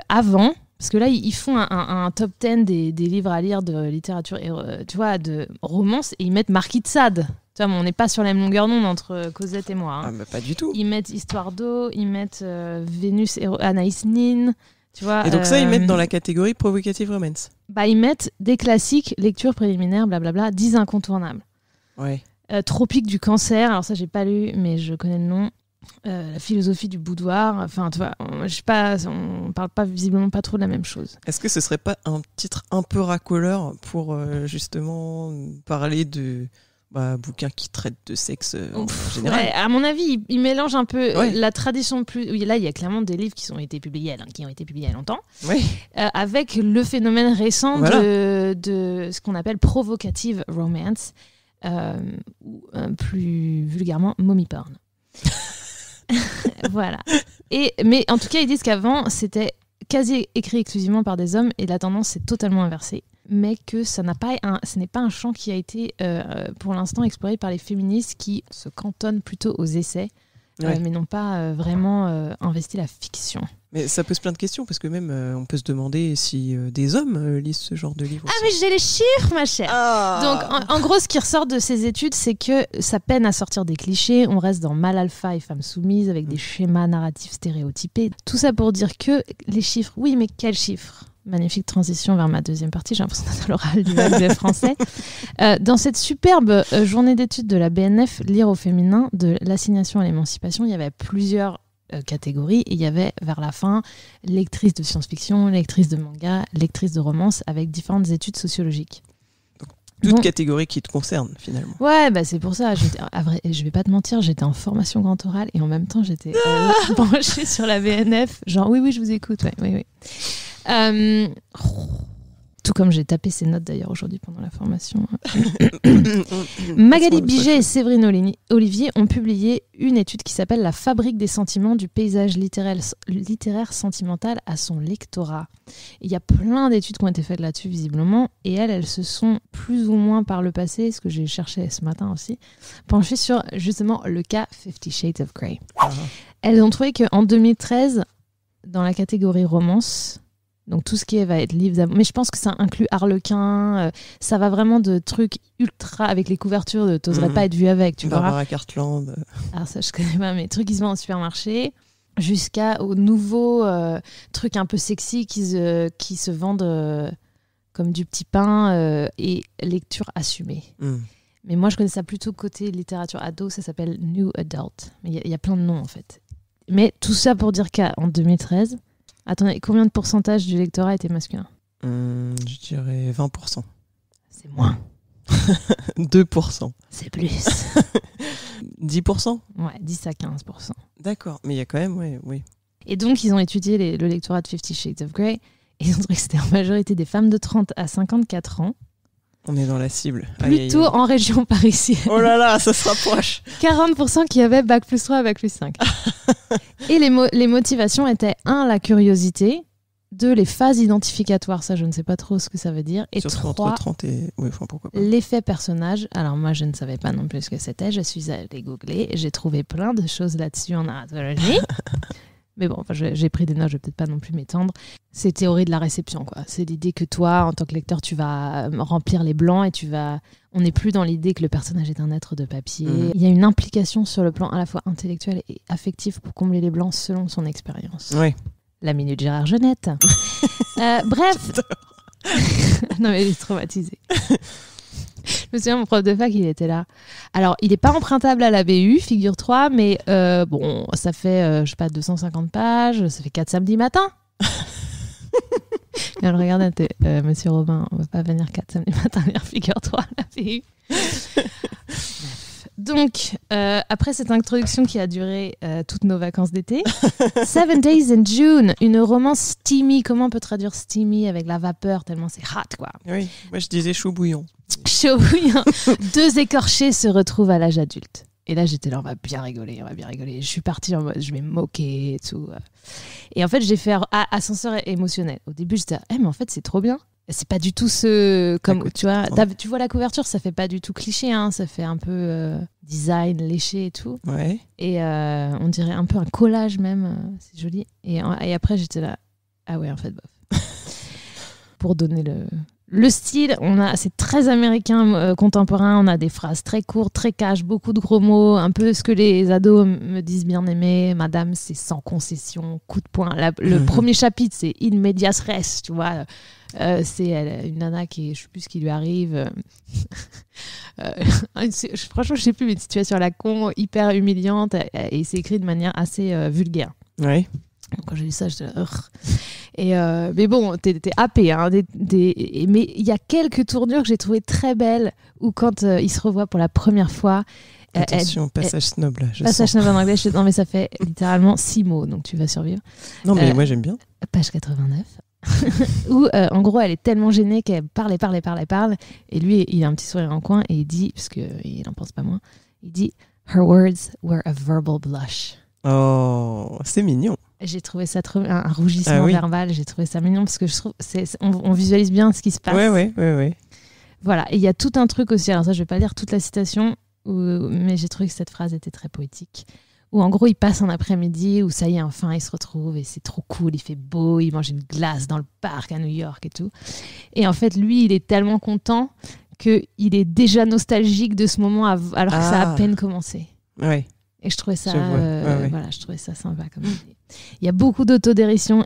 avant, parce que là, ils font un top 10 des livres à lire de littérature, tu vois, de romance, et ils mettent Marquis de Sade. Tu vois, on n'est pas sur la même longueur d'onde entre Cosette et moi. Hein. Ah, mais pas du tout. Ils mettent Histoire d'eau, ils mettent Vénus et Anaïs Nin. Tu vois, et donc ça, ils mettent dans la catégorie provocative romance. Ils mettent des classiques, lecture préliminaire, blablabla, 10 incontournables. Ouais. Tropique du cancer, alors ça j'ai pas lu, mais je connais le nom. La philosophie du boudoir, enfin tu vois, on parle pas visiblement pas trop de la même chose. Est-ce que ce serait pas un titre un peu racoleur pour justement parler de bouquins qui traitent de sexe en général? Ouais, à mon avis, il mélange un peu la tradition plus. Oui, là, il y a clairement des livres qui ont été publiés il y a longtemps, avec le phénomène récent de ce qu'on appelle provocative romance, ou plus vulgairement mommy porn. Voilà. Mais en tout cas, ils disent qu'avant, c'était quasi écrit exclusivement par des hommes et la tendance s'est totalement inversée. Mais que ce n'est pas un champ qui a été pour l'instant exploré par les féministes qui se cantonnent plutôt aux essais, mais n'ont pas vraiment investi la fiction. Mais ça pose plein de questions, parce que même on peut se demander si des hommes lisent ce genre de livre. Ah, mais j'ai les chiffres, ma chère. Donc, en gros, ce qui ressort de ces études, c'est que ça peine à sortir des clichés. On reste dans mâle alpha et femme soumise, avec des schémas narratifs stéréotypés. Tout ça pour dire que les chiffres, oui, mais quels chiffres ? Magnifique transition vers ma deuxième partie, j'ai l'impression d'être à l'oral du bac de français. Dans cette superbe journée d'études de la BNF, Lire au féminin, de l'assignation à l'émancipation, il y avait plusieurs catégories, et il y avait vers la fin lectrice de science-fiction, lectrice de manga, lectrice de romance, avec différentes études sociologiques. Toute catégorie qui te concerne finalement. Ouais, c'est pour ça. Je vais pas te mentir, j'étais en formation grand oral et en même temps j'étais branchée sur la BNF. Genre oui, je vous écoute. Oui. Tout comme j'ai tapé ces notes d'ailleurs aujourd'hui pendant la formation. Magali Biget et Séverine Olivier ont publié une étude qui s'appelle « La fabrique des sentiments du paysage littéraire sentimental à son lectorat ». Il y a plein d'études qui ont été faites là-dessus visiblement, et elles se sont plus ou moins par le passé, ce que j'ai cherché ce matin aussi, penchées sur justement le cas 50 Shades of Grey. Elles ont trouvé qu'en 2013, dans la catégorie romance, donc tout ce qui va être livre d'amour, mais je pense que ça inclut Harlequin, ça va vraiment de trucs ultra avec les couvertures de t'oserais pas être vu avec, tu vois. Barbara Cartland. Alors ça je connais pas, mais trucs qui se vendent en supermarché, jusqu'aux nouveaux trucs un peu sexy qui se vendent comme du petit pain et lecture assumée. Mais moi je connais ça plutôt côté littérature ado, ça s'appelle New Adult, mais il y a plein de noms en fait. Mais tout ça pour dire qu'en 2013, attendez, combien de pourcentage du lectorat était masculin ? Je dirais 20%. C'est moins. 2%. C'est plus. 10%? Ouais, 10 à 15%. D'accord, mais il y a quand même, oui. Et donc, ils ont étudié le lectorat de 50 Shades of Grey, et ils ont trouvé que c'était en majorité des femmes de 30 à 54 ans. On est dans la cible. Plutôt en région parisienne. Oh là là, ça se rapproche. 40% qui avaient Bac+3 à Bac+5. Et les motivations étaient 1, la curiosité, 2, les phases identificatoires, ça je ne sais pas trop ce que ça veut dire. Et surtout 3, entre 30 et... Oui, enfin, pourquoi pas. L'effet personnage. Alors moi je ne savais pas non plus ce que c'était, je suis allée googler, j'ai trouvé plein de choses là-dessus en narratologie. Mais bon, j'ai pris des notes, je vais peut-être pas non plus m'étendre. C'est théorie de la réception, quoi. C'est l'idée que toi, en tant que lecteur, tu vas remplir les blancs et on n'est plus dans l'idée que le personnage est un être de papier. Il y a une implication sur le plan à la fois intellectuel et affectif pour combler les blancs selon son expérience. Oui. La minute Gérard Genette. Bref. Non mais il est traumatisé. Je me souviens, mon prof de fac, il était là. Alors, il n'est pas empruntable à la BU, figure-toi, mais bon, ça fait, je sais pas, 250 pages, ça fait 4 samedis matin. Et on le regarde, monsieur Robin, on va pas venir 4 samedis matin, figure-toi, à la BU. Bref. Donc, après cette introduction qui a duré toutes nos vacances d'été, 7 Days in June, une romance steamy. Comment on peut traduire steamy avec la vapeur, tellement c'est hot, quoi. Oui, moi je disais chaud bouillant. Chaud bouillant. 2 écorchés se retrouvent à l'âge adulte. Et là, j'étais là, on va bien rigoler. Je suis partie en mode, je vais me moquer et tout. Et en fait, j'ai fait ascenseur émotionnel. Au début, j'étais, mais en fait, c'est trop bien. C'est pas du tout comme tu vois, tu vois la couverture, ça fait pas du tout cliché, hein, ça fait un peu design léché et tout. Ouais. Et on dirait un peu un collage même, c'est joli. Et après, j'étais là, ah ouais, en fait, bof. Pour donner le style, c'est très américain contemporain, on a des phrases très courtes, très cash, beaucoup de gros mots, un peu ce que les ados me disent bien aimer, madame, c'est sans concession, coup de poing. Le premier chapitre, c'est in medias res, tu vois. C'est une nana qui, je sais plus ce qui lui arrive. Franchement, je sais plus, mais une situation à la con, hyper humiliante, et c'est écrit de manière assez vulgaire. Ouais. Donc, quand j'ai lu ça, j'étais là. Mais bon, t'es happé. Hein, mais il y a quelques tournures que j'ai trouvées très belles, où quand ils se revoient pour la première fois. Attention, passage snob là. Passage snob en anglais. Non, mais ça fait littéralement 6 mots, donc tu vas survivre. Non, mais moi j'aime bien. Page 89. Où en gros elle est tellement gênée qu'elle parle. Et lui, il a un petit sourire en coin et il dit, parce qu'il n'en pense pas moins, il dit « Her words were a verbal blush ». Oh, c'est mignon. J'ai trouvé ça trop un rougissement verbal. J'ai trouvé ça mignon parce que je trouve on visualise bien ce qui se passe. Ouais. Voilà. Et il y a tout un truc aussi. Alors ça, je vais pas lire toute la citation, mais j'ai trouvé que cette phrase était très poétique. Où en gros, il passe un après-midi où ça y est, enfin, ils se retrouvent et c'est trop cool. Il fait beau, il mange une glace dans le parc à New York et tout. Et en fait, lui, il est tellement content qu'il est déjà nostalgique de ce moment alors que ça a à peine commencé. Ouais. Et je trouvais ça, voilà, je trouvais ça sympa comme idée. Il y a beaucoup d'autodérision.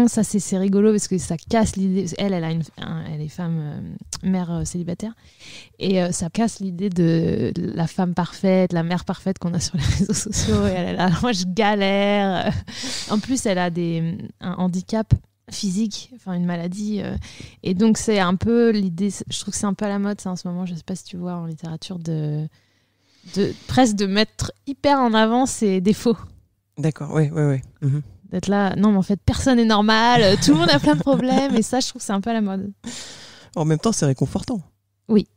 Ça, c'est rigolo parce que ça casse l'idée. Elle est femme, mère célibataire. Et ça casse l'idée de la femme parfaite, la mère parfaite qu'on a sur les réseaux sociaux. Et elle est là, moi, je galère. En plus, elle a un handicap physique, enfin une maladie. Et donc, c'est un peu l'idée. Je trouve que c'est un peu à la mode, ça, en ce moment. Je ne sais pas si tu vois en littérature presque de mettre hyper en avant ses défauts. D'accord, ouais. D'être là, non mais en fait personne n'est normal, tout le monde a plein de problèmes, et ça je trouve que c'est un peu à la mode. En même temps c'est réconfortant. Oui.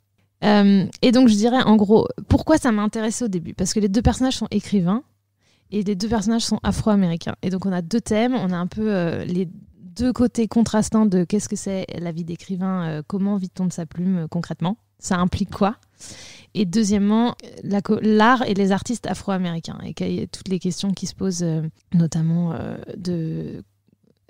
Et donc je dirais en gros, pourquoi ça m'a intéressée au début ? Parce que les 2 personnages sont écrivains, et les 2 personnages sont afro-américains. Et donc on a 2 thèmes, on a un peu les 2 côtés contrastants de qu'est-ce que c'est la vie d'écrivain, comment vit-on de sa plume concrètement ? Ça implique quoi ? Et deuxièmement, l'art et les artistes afro-américains. Et toutes les questions qui se posent, notamment de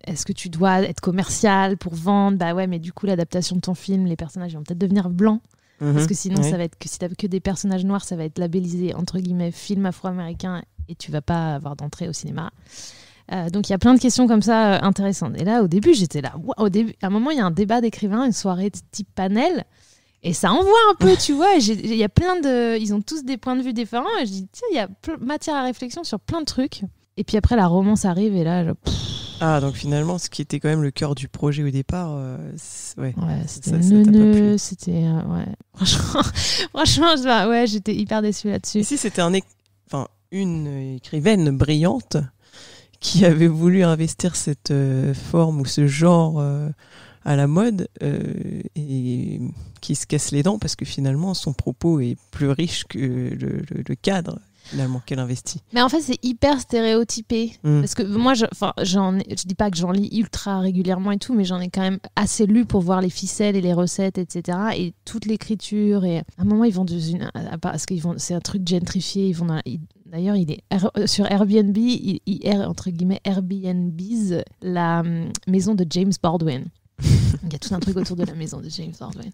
est-ce que tu dois être commercial pour vendre ? Bah ouais, mais du coup, l'adaptation de ton film, les personnages vont peut-être devenir blancs. Parce que sinon, ça va être que si t'as que des personnages noirs, ça va être labellisé entre guillemets film afro-américain et tu vas pas avoir d'entrée au cinéma. Donc il y a plein de questions comme ça intéressantes. Et là, au début, j'étais là. À un moment, il y a un débat d'écrivains, une soirée type panel. Et ça envoie un peu, tu vois. Il y a ils ont tous des points de vue différents. Et je dis, tiens, il y a matière à réflexion sur plein de trucs. Et puis après, la romance arrive et là, donc finalement, ce qui était quand même le cœur du projet au départ, c'était neuneux, c'était franchement, j'étais hyper déçue là-dessus. Ici, c'était une écrivaine brillante qui avait voulu investir cette forme ou ce genre à la mode et qui se casse les dents parce que finalement son propos est plus riche que le cadre. finalement, qu'elle investit. Mais en fait, c'est hyper stéréotypé. Parce que moi, je dis pas que j'en lis ultra régulièrement et tout, mais j'en ai quand même assez lu pour voir les ficelles et les recettes, etc. Et toute l'écriture. Et à un moment, ils vont parce que c'est un truc gentrifié. D'ailleurs, il est sur Airbnb, entre guillemets Airbnbs, la maison de James Baldwin. Il y a tout un truc autour de la maison de James Baldwin.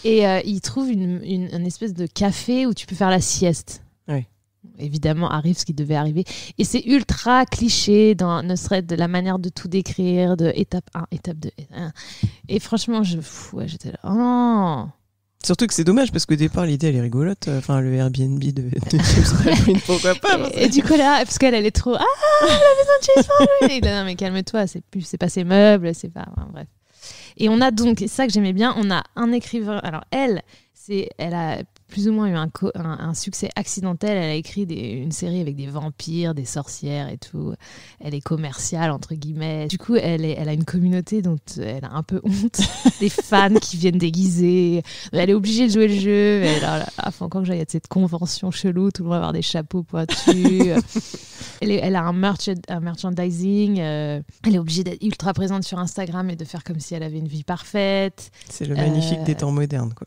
Et il trouve une espèce de café où tu peux faire la sieste. Oui. Évidemment, arrive ce qui devait arriver. Et c'est ultra cliché, ne serait-ce de la manière de tout décrire, de étape 1, étape 2. Et franchement, j'étais là. Oh. Surtout que c'est dommage parce qu'au départ l'idée elle est rigolote, enfin le Airbnb de James Baldwin, pourquoi pas. Et du coup là, parce qu'elle est trop la maison de James Baldwin. Et là, non mais calme-toi, c'est pas ses meubles, c'est pas, enfin, bref. Et on a donc, c'est ça que j'aimais bien, on a un écrivain. Alors elle a plus ou moins eu un succès accidentel. Elle a écrit une série avec des vampires, des sorcières et tout. Elle est commerciale, entre guillemets. Du coup, elle a une communauté dont elle a un peu honte. Des fans qui viennent déguiser. Elle est obligée de jouer le jeu. Enfin, quand il y a cette convention chelou, tout le monde va avoir des chapeaux pointus. Elle a un merchandising. Elle est obligée d'être ultra présente sur Instagram et de faire comme si elle avait une vie parfaite. C'est le magnifique des temps modernes, quoi.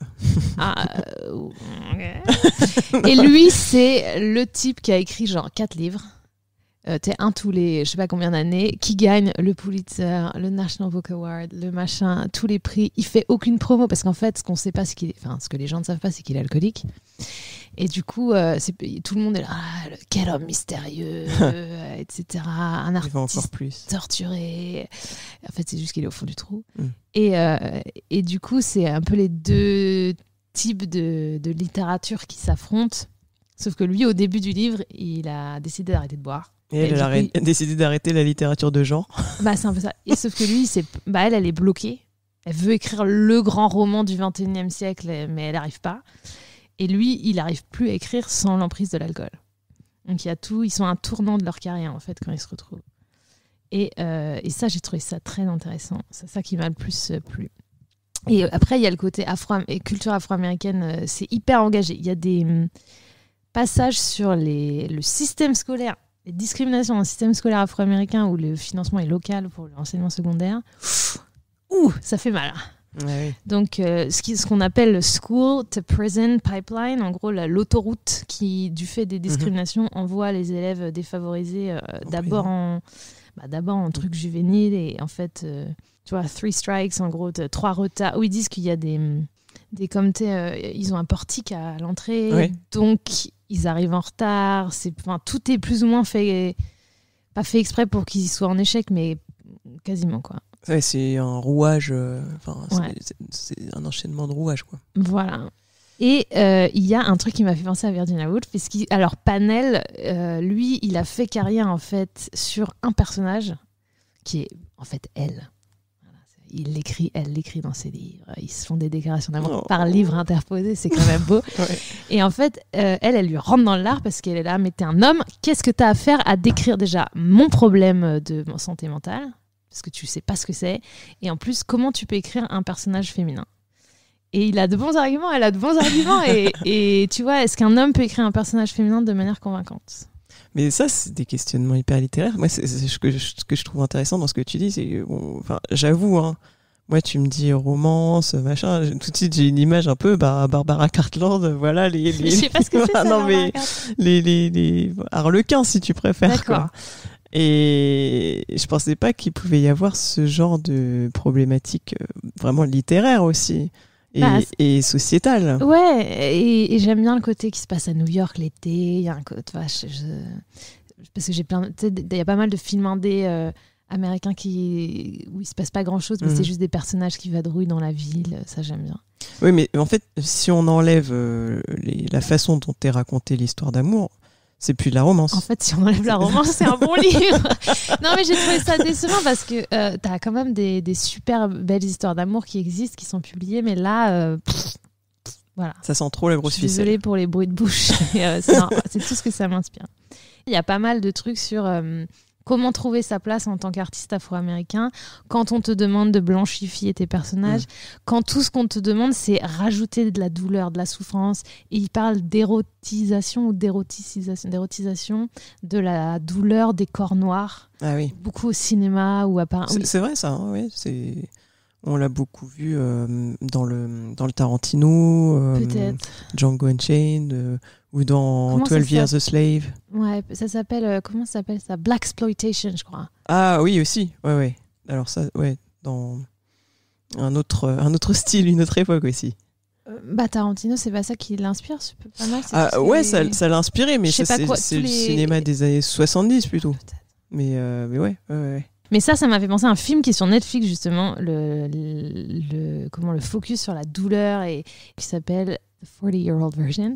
Et lui, c'est le type qui a écrit genre 4 livres. Tous les, je sais pas combien d'années, qui gagne le Pulitzer, le National Book Award, le machin, tous les prix. Il fait aucune promo parce qu'en fait, ce que les gens ne savent pas, c'est qu'il est alcoolique. Et du coup, tout le monde est là, quel homme mystérieux, etc. Un artiste torturé. En fait, c'est juste qu'il est au fond du trou. Et du coup, c'est un peu les deux types de littérature qui s'affrontent. Sauf que lui, au début du livre, il a décidé d'arrêter de boire. Et elle a décidé d'arrêter la littérature de genre. C'est un peu ça. Et sauf que lui, elle est bloquée. Elle veut écrire le grand roman du 21e siècle, mais elle n'arrive pas. Et lui, il n'arrive plus à écrire sans l'emprise de l'alcool. Donc ils sont à un tournant de leur carrière, en fait, quand ils se retrouvent. Et ça, j'ai trouvé ça très intéressant. C'est ça qui m'a le plus plu. Et après, il y a le côté culture afro-américaine, c'est hyper engagé. Il y a des passages sur le système scolaire, les discriminations dans le système scolaire afro-américain où le financement est local pour l'enseignement secondaire. Ça fait mal. Ouais. Donc, ce qu'on appelle le school to prison pipeline, en gros l'autoroute qui, du fait des discriminations, envoie les élèves défavorisés d'abord en trucs juvéniles et en fait, tu vois, 3 strikes, en gros, 3 retards, où ils disent qu'il y a ils ont un portique à l'entrée, donc ils arrivent en retard. Tout est plus ou moins pas fait exprès pour qu'ils soient en échec, mais quasiment, quoi. Ouais, c'est un rouage, c'est un enchaînement de rouages, quoi. Voilà. Et il y a un truc qui m'a fait penser à Virginia Woolf. Alors, Panel, lui, il a fait carrière, en fait, sur un personnage qui est, en fait, elle. Elle l'écrit dans ses livres. Ils se font des déclarations d'amour par livre interposé, c'est quand même beau. Ouais. Et en fait, elle lui rentre dans l'art parce qu'elle est là, mais t'es un homme, qu'est-ce que t'as à faire à décrire déjà mon problème de santé mentale, parce que tu sais pas ce que c'est, et en plus, comment tu peux écrire un personnage féminin. Et il a de bons arguments, elle a de bons arguments, et tu vois, est-ce qu'un homme peut écrire un personnage féminin de manière convaincante ? Mais ça, c'est des questionnements hyper littéraires. Moi, c'est ce que je trouve intéressant dans ce que tu dis. C'est j'avoue, hein, moi, tu me dis romance, machin. Tout de suite, j'ai une image un peu Barbara Cartland. Voilà Je sais pas ce que c'est ça. Non, mais les harlequins, si tu préfères. D'accord. Quoi. Et je pensais pas qu'il pouvait y avoir ce genre de problématique vraiment littéraire aussi. Et sociétal. Ouais, et j'aime bien le côté qui se passe à New York l'été. Il y a un côté, parce que j'ai il y a pas mal de films indés américains où il se passe pas grand chose, mais c'est juste des personnages qui vadrouillent dans la ville. Ça, j'aime bien. Oui, mais en fait, si on enlève la façon dont est racontée l'histoire d'amour, c'est plus de la romance. En fait, si on enlève la romance, c'est un bon livre. Non, mais j'ai trouvé ça décevant parce que t'as quand même des super belles histoires d'amour qui existent, qui sont publiées, mais là, voilà. Ça sent trop la grosse ficelle. Désolée pour les bruits de bouche. C'est tout ce que ça m'inspire. Il y a pas mal de trucs sur Comment trouver sa place en tant qu'artiste afro-américain quand on te demande de blanchifier tes personnages, quand tout ce qu'on te demande, c'est rajouter de la douleur, de la souffrance. Et il parle d'érotisation ou d'érotisation de la douleur des corps noirs. Ah oui. Beaucoup au cinéma ou à part. C'est vrai ça, hein, oui. On l'a beaucoup vu dans le Tarantino, peut-être. Django Unchained, ou dans 12 Years a Slave. Ouais, ça s'appelle, comment ça s'appelle ça? Blaxploitation, je crois. Ah oui, aussi, ouais. Alors ça, ouais, dans un autre style, une autre époque aussi. Tarantino, c'est pas ça qui l'inspire, c'est pas mal. Ça l'a inspiré, mais ça, c'est le cinéma des années 70 plutôt. Peut-être. Mais ouais. Mais ça m'a fait penser à un film qui est sur Netflix, justement, le focus sur la douleur, et qui s'appelle The 40-Year-Old Version,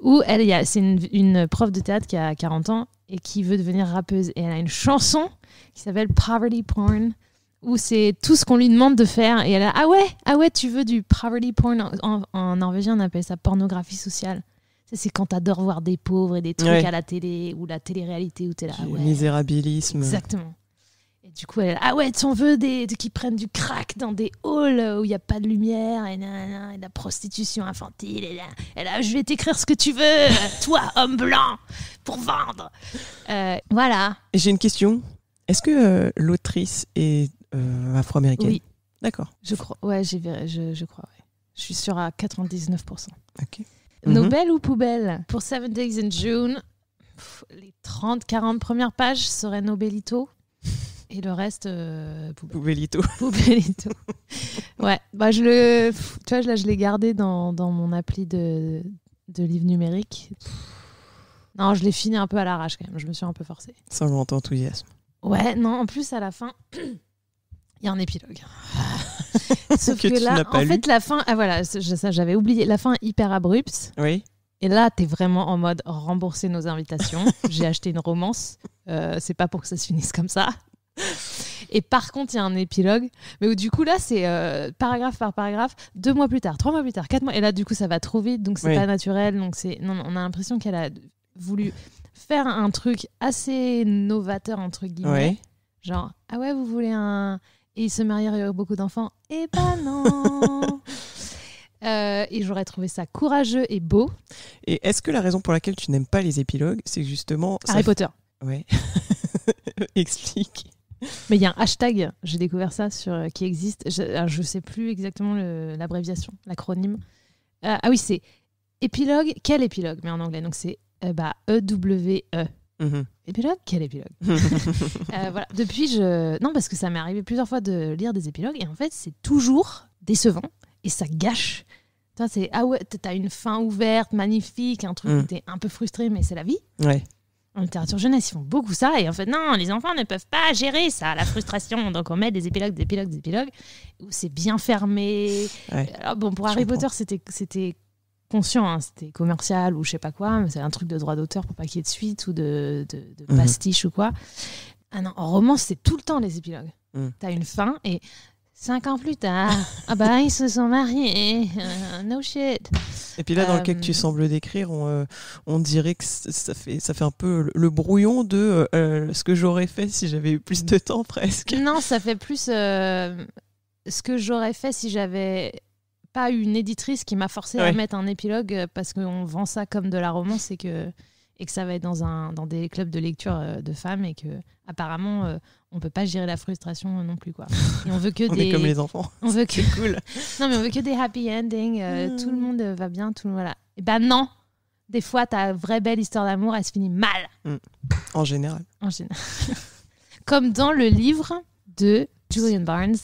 où c'est une prof de théâtre qui a 40 ans et qui veut devenir rappeuse. Et elle a une chanson qui s'appelle Poverty Porn, où c'est tout ce qu'on lui demande de faire. Et elle a ah ouais, tu veux du poverty porn. En norvégien, on appelle ça pornographie sociale. C'est quand t'adores voir des pauvres et des trucs à la télé, ou la télé-réalité, où t'es là. Misérabilisme. Exactement. Et du coup, elle t'en veux qui prennent du crack dans des halls où il n'y a pas de lumière, et de la prostitution infantile. Et là, je vais t'écrire ce que tu veux, toi, homme blanc, pour vendre. Voilà. Et j'ai une question. Est-ce que l'autrice est afro-américaine? Oui. D'accord. Je crois. Ouais, je crois. Ouais. Je suis sûre à 99%. Ok. Nobel ou poubelle? Pour 7 Days in June, les 30-40 premières pages seraient Nobelito. Et le reste, Poubelito. Ouais, tu vois, là, je l'ai gardé dans mon appli de livre numérique. Non, je l'ai fini un peu à l'arrache quand même. Je me suis un peu forcée. Sans grand enthousiasme. Ouais, non, en plus, à la fin, il y a un épilogue. Sauf que là, tu n'as pas lu. fait, la fin, j'avais oublié. La fin hyper abrupte. Oui. Et là, t'es vraiment en mode rembourser nos invitations. J'ai acheté une romance. C'est pas pour que ça se finisse comme ça. Et par contre, il y a un épilogue, mais où du coup là c'est paragraphe par paragraphe, 2 mois plus tard, 3 mois plus tard, 4 mois, et là du coup ça va trop vite, donc c'est pas naturel, donc non, on a l'impression qu'elle a voulu faire un truc assez novateur entre guillemets, genre ah ouais, vous voulez et ils se marièrent, il y a beaucoup d'enfants, et bah non. Et j'aurais trouvé ça courageux et beau. Et est-ce que la raison pour laquelle tu n'aimes pas les épilogues, c'est justement Harry Potter? Ouais. Explique. Mais il y a un hashtag, j'ai découvert ça qui existe. Je sais plus exactement l'abréviation, l'acronyme. Ah oui, c'est épilogue. Quel épilogue? Mais en anglais, donc c'est EWE. Épilogue? Quel épilogue? Voilà. Depuis, non, parce que ça m'est arrivé plusieurs fois de lire des épilogues, et en fait, c'est toujours décevant et ça gâche. C'est t'as une fin ouverte, magnifique, un truc où t'es un peu frustré, mais c'est la vie. Ouais. En littérature jeunesse, ils font beaucoup ça, et en fait, non, les enfants ne peuvent pas gérer ça, la frustration. Donc on met des épilogues, où c'est bien fermé. Ouais. Alors bon, pour Harry Potter, c'était conscient, hein, c'était commercial ou je sais pas quoi, mais c'est un truc de droit d'auteur pour pas qu'il y ait de suite ou de pastiche ou quoi. Ah non, en romance, c'est tout le temps les épilogues. T'as une fin, et 5 ans plus tard, ils se sont mariés, no shit. Et puis là, dans le cas que tu sembles décrire, on dirait que ça fait un peu le brouillon de ce que j'aurais fait si j'avais eu plus de temps, presque. Non, ça fait plus ce que j'aurais fait si j'avais pas eu une éditrice qui m'a forcé à mettre un épilogue, parce qu'on vend ça comme de la romance, et que ça va être dans des clubs de lecture de femmes, et que apparemment on peut pas gérer la frustration non plus, quoi. Et on veut que on est comme les enfants. C'est cool. Non, mais on veut que des happy endings, tout le monde va bien, voilà. Et ben non, des fois ta vraie belle histoire d'amour, elle se finit mal. En général. Comme dans le livre de Julian Barnes,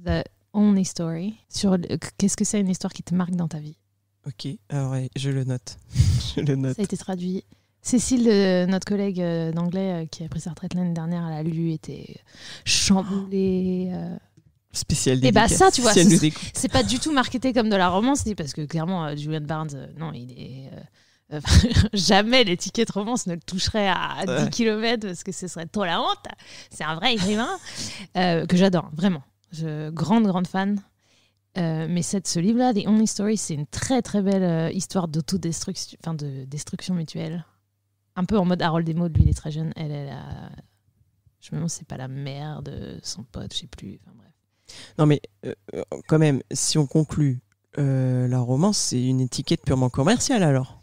The Only Story, sur qu'est-ce que c'est une histoire qui te marque dans ta vie. Ok, alors je le note. Ça a été traduit. Cécile, notre collègue d'anglais qui a pris sa retraite l'année dernière, elle a lu, était chamboulée. Spécial dédicace. Et ça, tu vois, c'est pas du tout marketé comme de la romance, parce que clairement, Julian Barnes, non, il est... jamais l'étiquette romance ne le toucherait à 10 km, parce que ce serait trop la honte. C'est un vrai écrivain que j'adore, vraiment. Grande fan. Mais ce livre-là, The Only Story, c'est une très très belle histoire d'autodestruction, de destruction mutuelle. Un peu en mode Harold et Maude, lui il est très jeune, elle a Je me demande si c'est pas la mère de son pote, je sais plus. Enfin, bref. Non mais quand même, si on conclut, la romance, c'est une étiquette purement commerciale alors.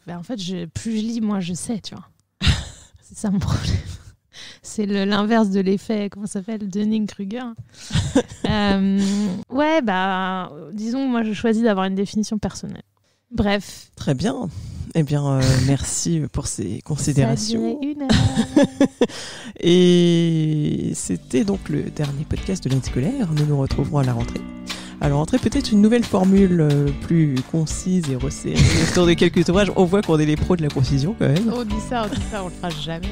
En fait, plus je lis, moins je sais, tu vois. C'est ça mon problème. C'est l'inverse de l'effet, comment ça s'appelle, Dunning-Kruger. Ouais, disons, moi, je choisis d'avoir une définition personnelle. Bref. Très bien. Eh bien, merci pour ces considérations. Ça a duré 1 heure. Et c'était donc le dernier podcast de l'année scolaire. Nous nous retrouverons à la rentrée. À la rentrée, peut-être une nouvelle formule plus concise et resserrée autour de quelques ouvrages. On voit qu'on est les pros de la concision quand même. On dit ça, on le fera jamais.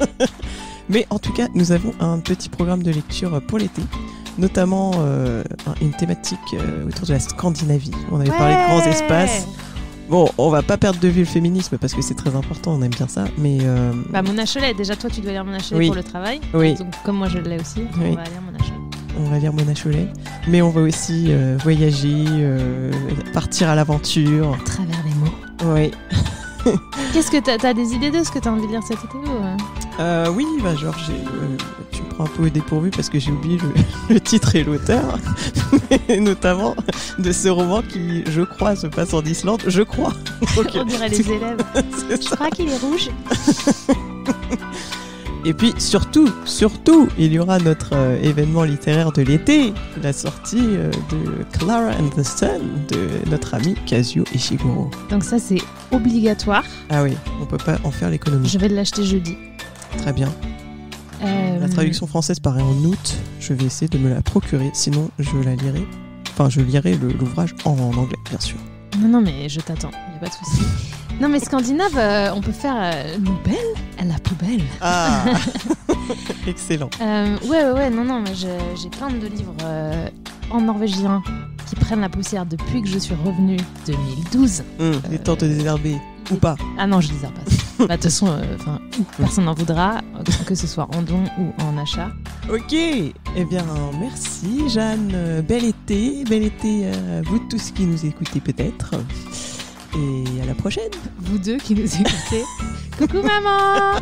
Mais en tout cas, nous avons un petit programme de lecture pour l'été, notamment une thématique autour de la Scandinavie. On avait parlé de grands espaces. Bon, on va pas perdre de vue le féminisme parce que c'est très important, on aime bien ça, mais... Mona Chollet, déjà toi tu dois lire Mona Chollet pour le travail. Oui. Donc comme moi je l'ai aussi, on va lire Mona Chollet. On va lire Mona Chollet, mais on va aussi voyager, partir à l'aventure. À travers les mots. Oui. Qu'est-ce que t'as des idées de ce que t'as envie de lire cet été ou oui, tu me prends un peu au dépourvu parce que j'ai oublié le titre et l'auteur, mais notamment de ce roman qui, je crois, se passe en Islande. Je crois. On dirait les élèves. Je crois qu'il est rouge. Et puis surtout, il y aura notre événement littéraire de l'été, la sortie de Clara and the Sun de notre ami Kazuo Ishiguro. Donc ça c'est obligatoire. Ah oui, on peut pas en faire l'économie. Je vais l'acheter jeudi. Très bien. La traduction française paraît en août. Je vais essayer de me la procurer, sinon je la lirai. Enfin, je lirai l'ouvrage en anglais, bien sûr. Non, mais je t'attends, il n'y a pas de souci. Non, mais Scandinave, on peut faire Nouvelle à la poubelle. Ah excellent. Ouais, non, mais j'ai plein de livres en norvégien qui prennent la poussière depuis que je suis revenue 2012. Les temps de désherber, ou pas. Ah non, je désherbe pas. De toute façon, personne n'en voudra, que ce soit en don ou en achat. Ok, eh bien merci Jeanne, bel été à vous tous qui nous écoutez peut-être, et à la prochaine. Vous deux qui nous écoutez. Coucou maman.